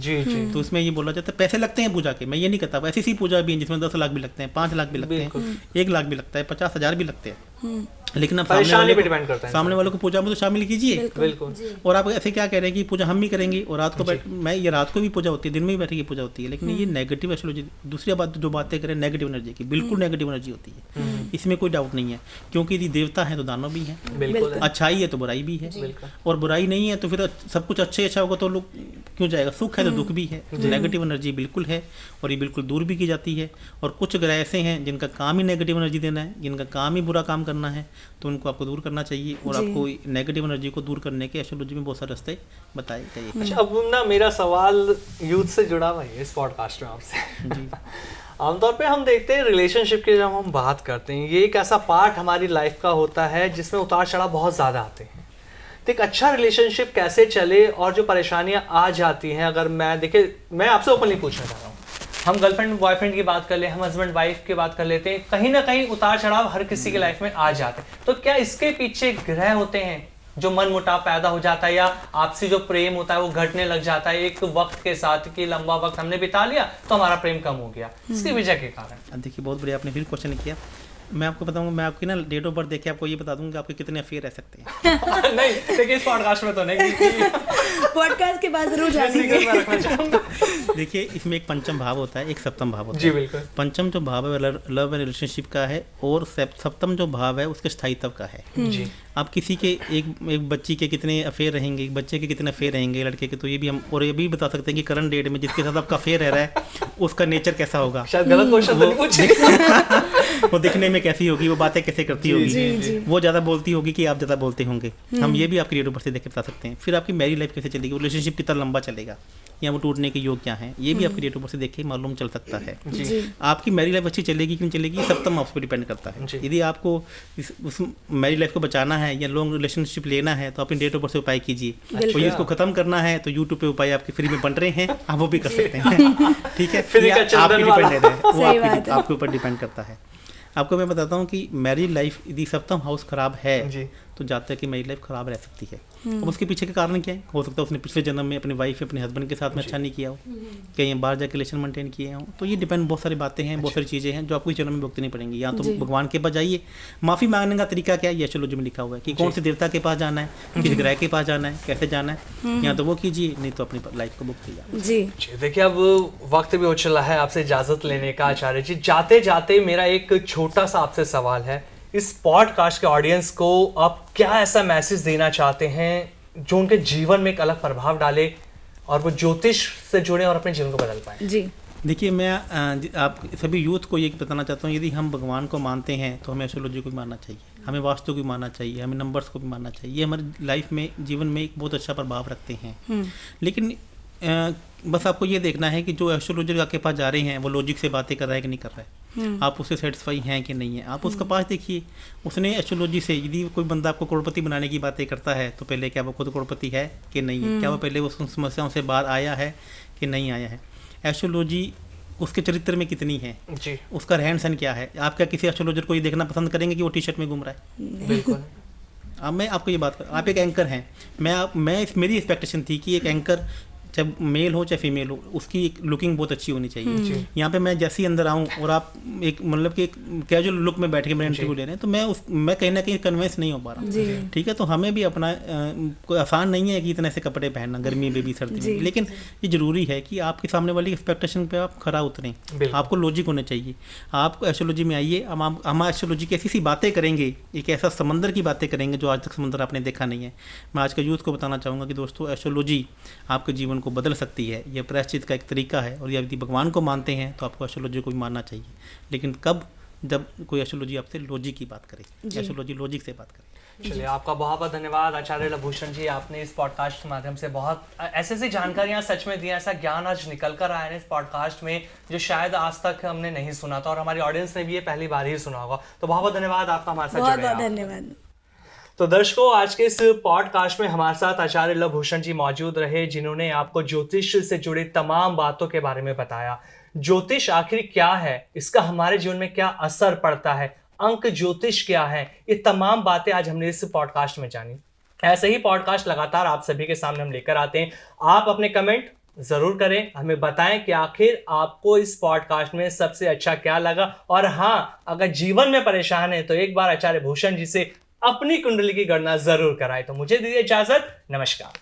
तो उसमें ये बोला जाता है पैसे लगते हैं पूजा के, मैं ये नहीं कहता। ऐसी सी पूजा भी है जिसमें 10 लाख भी लगते हैं, 5 लाख भी लगते हैं, 1 लाख भी लगता है, 50,000 भी लगते हैं। लेकिन आप परेशानी पे डिपेंड करता है। सामने वालों को पूजा में तो शामिल कीजिए। बिल्कुल। और आप ऐसे क्या कह रहे हैं कि पूजा हम भी करेंगे और रात को मैं ये रात को भी पूजा होती है, दिन में भी बैठे की पूजा होती है, लेकिन ये नेगेटिव एस्ट्रोलॉजी। दूसरी बात जो बातें करें नेगेटिव एनर्जी की, बिल्कुल नेगेटिव एनर्जी होती है, इसमें कोई डाउट नहीं है, क्योंकि यदि देवता है तो दानव भी है, बिल्कुल। अच्छाई है तो बुराई भी है, और बुराई नहीं है तो फिर सब कुछ अच्छे अच्छा होगा तो लोग क्यों जाएगा। सुख है तो दुख भी है, नेगेटिव एनर्जी बिल्कुल है और ये बिल्कुल दूर भी की जाती है। और कुछ ग्रह ऐसे हैं जिनका काम ही नेगेटिव एनर्जी देना है, जिनका काम ही बुरा काम करना है, तो उनको आपको दूर करना चाहिए। और आपको नेगेटिव एनर्जी को दूर करने के एस्ट्रोलॉजी में बहुत सारे रास्ते बताए गए। अच्छा, अब ना मेरा सवाल यूथ से जुड़ा हुआ है इस पॉडकास्ट में आपसे। आमतौर पे हम देखते हैं रिलेशनशिप की जब हम बात करते हैं, ये एक ऐसा पार्ट हमारी लाइफ का होता है जिसमें उतार चढ़ाव बहुत ज़्यादा आते हैं। तो एक अच्छा रिलेशनशिप कैसे चले और जो परेशानियां आ जाती हैं, अगर मैं आपसे ओपनली पूछना चाह रहा हूँ, हम गर्लफ्रेंड बॉयफ्रेंड की बात कर ले, हम हस्बैंड वाइफ की बात कर लेते हैं, कहीं ना कहीं उतार चढ़ाव हर किसी की लाइफ में आ जाते हैं। तो क्या इसके पीछे ग्रह होते हैं जो मन मुटाव पैदा हो जाता है, या आपसी जो प्रेम होता है वो घटने लग जाता है एक वक्त के साथ, कि लंबा वक्त हमने बिता लिया तो हमारा प्रेम कम हो गया, इसकी वजह के कारण? देखिए, बहुत बढ़िया आपने फिर क्वेश्चन किया। मैं आपको बताऊंगा, मैं आपकी ना डेट ऑफ बर्थ देख के आपको ये बता दूंगा कि आपके कितने अफेयर रह सकते हैं। नहीं, देखिए इस पॉडकास्ट में तो नहीं, पॉडकास्ट के बाद जरूर जानेंगे। देखिए, इसमें एक पंचम भाव होता है, एक सप्तम भाव होता है। जी बिल्कुल। पंचम जो भाव है लव एंड रिलेशनशिप का है, और सप्तम जो भाव है उसके स्थायित्व का है। जी। आप किसी के एक बच्ची के कितने अफेयर रहेंगे, एक बच्चे के कितने अफेयर रहेंगे लड़के के, तो ये भी हम और ये भी बता सकते हैं कि करंट डेट में जिसके साथ आपका अफेयर रह रहा है उसका नेचर कैसा होगा, शायद गलत क्वेश्चन तो नहीं पूछे। वो दिखने में कैसी होगी, वो बातें कैसे करती होगी, वो ज़्यादा बोलती होगी कि आप ज़्यादा बोलते होंगे। हम ये भी आपकी डेट ऑफ बर्थ से देख के बता सकते हैं। फिर आपकी मैरिज लाइफ कैसे चलेगी, रिलेशनशिप कितना लंबा चलेगा, या वो टूटने के योग क्या है, ये भी आपकी डेट ऑफ बर्थ से देख के मालूम चल सकता है। आपकी मैरिज लाइफ अच्छी चलेगी कि नहीं चलेगी, सप्तम हाउस पे डिपेंड करता है। यदि आपको उस मैरिज लाइफ को बचाना है या लॉन्ग रिलेशनशिप लेना है तो अपनी डेट ऑफ बर्थ से उपाय कीजिए। और इसको खत्म करना है तो यूट्यूब पे उपाय आपके फ्री में बन रहे हैं, आप वो भी कर सकते हैं। ठीक है, आपके डिपेंडेंट है, वो आपके ऊपर डिपेंड करता है। आपको मैं बताता हूँ कि मैरिज लाइफ यदि सप्तम हाउस खराब है तो जाता है कि मैरिज लाइफ खराब रह सकती है। अब उसके पीछे के कारण क्या है, हो सकता है उसने पिछले जन्म में अपनी वाइफ अपने हस्बैंड के साथ में अच्छा नहीं किया हो, कहीं बाहर जाकर रिलेशन मेंटेन किए हो, तो ये डिपेंड, बहुत सारी बातें हैं, बहुत सारी चीज़ें हैं जो आपको इस जन्म में भुगतनी पड़ेंगी। या तो भगवान के पास जाइए, माफ़ी मांगने का तरीका क्या है ये एस्ट्रोलॉजी में लिखा हुआ है कि कौन से देवता के पास जाना है, किस ग्रह के पास जाना है, कैसे जाना है, या तो वो कीजिए, नहीं तो अपनी लाइफ को बुक कीजिए। जी देखिए, अब वक्त भी हो चला है आपसे इजाजत लेने का आचार्य जी। जाते जाते मेरा एक छोटा सा आपसे सवाल है, इस पॉडकास्ट के ऑडियंस को आप क्या ऐसा मैसेज देना चाहते हैं जो उनके जीवन में एक अलग प्रभाव डाले और वो ज्योतिष से जुड़े और अपने जीवन को बदल पाए? जी देखिए, मैं आप सभी यूथ को ये बताना चाहता हूँ, यदि हम भगवान को मानते हैं तो हमें एस्ट्रोलॉजी को भी मानना चाहिए, हमें वास्तु को भी मानना चाहिए, हमें नंबर्स को भी मानना चाहिए। ये हमारी लाइफ में, जीवन में एक बहुत अच्छा प्रभाव रखते हैं। लेकिन बस आपको ये देखना है कि जो एस्ट्रोलॉजर आपके पास जा रहे हैं वो लॉजिक से बातें कर रहा है कि नहीं कर रहा है, आप उससे सेटिस्फाई हैं कि नहीं है। आप उसका पास देखिए, उसने एस्ट्रोलॉजी से, यदि कोई बंदा आपको करोड़पति बनाने की बातें करता है तो पहले क्या वो खुद करोड़पति है कि नहीं है, क्या वो पहले उस समस्याओं से बाहर आया है कि नहीं आया है, एस्ट्रोलॉजी उसके चरित्र में कितनी है जी, उसका रहन सहन क्या है। आप क्या किसी एस्ट्रोलॉजर को ये देखना पसंद करेंगे कि वो टी शर्ट में घूम रहा है? बिल्कुल। अब मैं आपको ये बात कर, आप एक एंकर हैं, मेरी एक्सपेक्टेशन थी कि एक एंकर चाहे मेल हो चाहे फीमेल हो, उसकी एक लुकिंग बहुत अच्छी होनी चाहिए। यहाँ पे मैं जैसे ही अंदर आऊँ और आप एक मतलब कि एक कैजुअल लुक में बैठ के मेरा इंटरव्यू ले रहे हैं तो मैं कहीं ना कहीं कन्विंस नहीं हो पा रहा। ठीक है, तो हमें भी अपना कोई आसान नहीं है कि इतने से कपड़े पहनना, गर्मी में भी सर्दी में भी, लेकिन ये ज़रूरी है कि आपके सामने वाली एक्सपेक्टेशन पे आप खरा उतरें। आपको लॉजिक होने चाहिए। आप एस्ट्रोलॉजी में आइए, हम एस्ट्रोलॉजी की ऐसी सी बातें करेंगे, एक ऐसा समंदर की बातें करेंगे जो आज तक समंदर आपने देखा नहीं है। मैं आज के यूथ को बताना चाहूँगा कि दोस्तों, एस्ट्रोलॉजी आपके जीवन को बदल सकती है। यह प्रायश्चित का एक तरीका है, और यदि भगवान को मानते हैं तो आपको एस्ट्रोलॉजी को भी मानना चाहिए। लेकिन कब? जब कोई एस्ट्रोलॉजी आपसे लॉजिक की बात करे, एस्ट्रोलॉजी लॉजिक से बात करे। चलिए, आपका बहुत बहुत धन्यवाद आचार्य लवभूषण जी। आपने इस पॉडकास्ट के माध्यम से बहुत ऐसी जानकारियां सच में दी, ऐसा ज्ञान आज निकल कर आया है इस पॉडकास्ट में जो शायद आज तक हमने नहीं सुना था, और हमारी ऑडियंस ने भी ये पहली बार ही सुना होगा। तो बहुत बहुत धन्यवाद आपका हमारे साथ जुड़े। बहुत धन्यवाद। तो दर्शकों, आज के इस पॉडकास्ट में हमारे साथ आचार्य लवभूषण जी मौजूद रहे, जिन्होंने आपको ज्योतिष से जुड़ी तमाम बातों के बारे में बताया। ज्योतिष आखिर क्या है, इसका हमारे जीवन में क्या असर पड़ता है, अंक ज्योतिष क्या है, ये तमाम बातें आज हमने इस पॉडकास्ट में जानी। ऐसे ही पॉडकास्ट लगातार आप सभी के सामने हम लेकर आते हैं। आप अपने कमेंट जरूर करें, हमें बताएं कि आखिर आपको इस पॉडकास्ट में सबसे अच्छा क्या लगा। और हाँ, अगर जीवन में परेशान है तो एक बार आचार्य भूषण जी से अपनी कुंडली की गणना जरूर कराएं। तो मुझे दीजिए इजाजत, नमस्कार।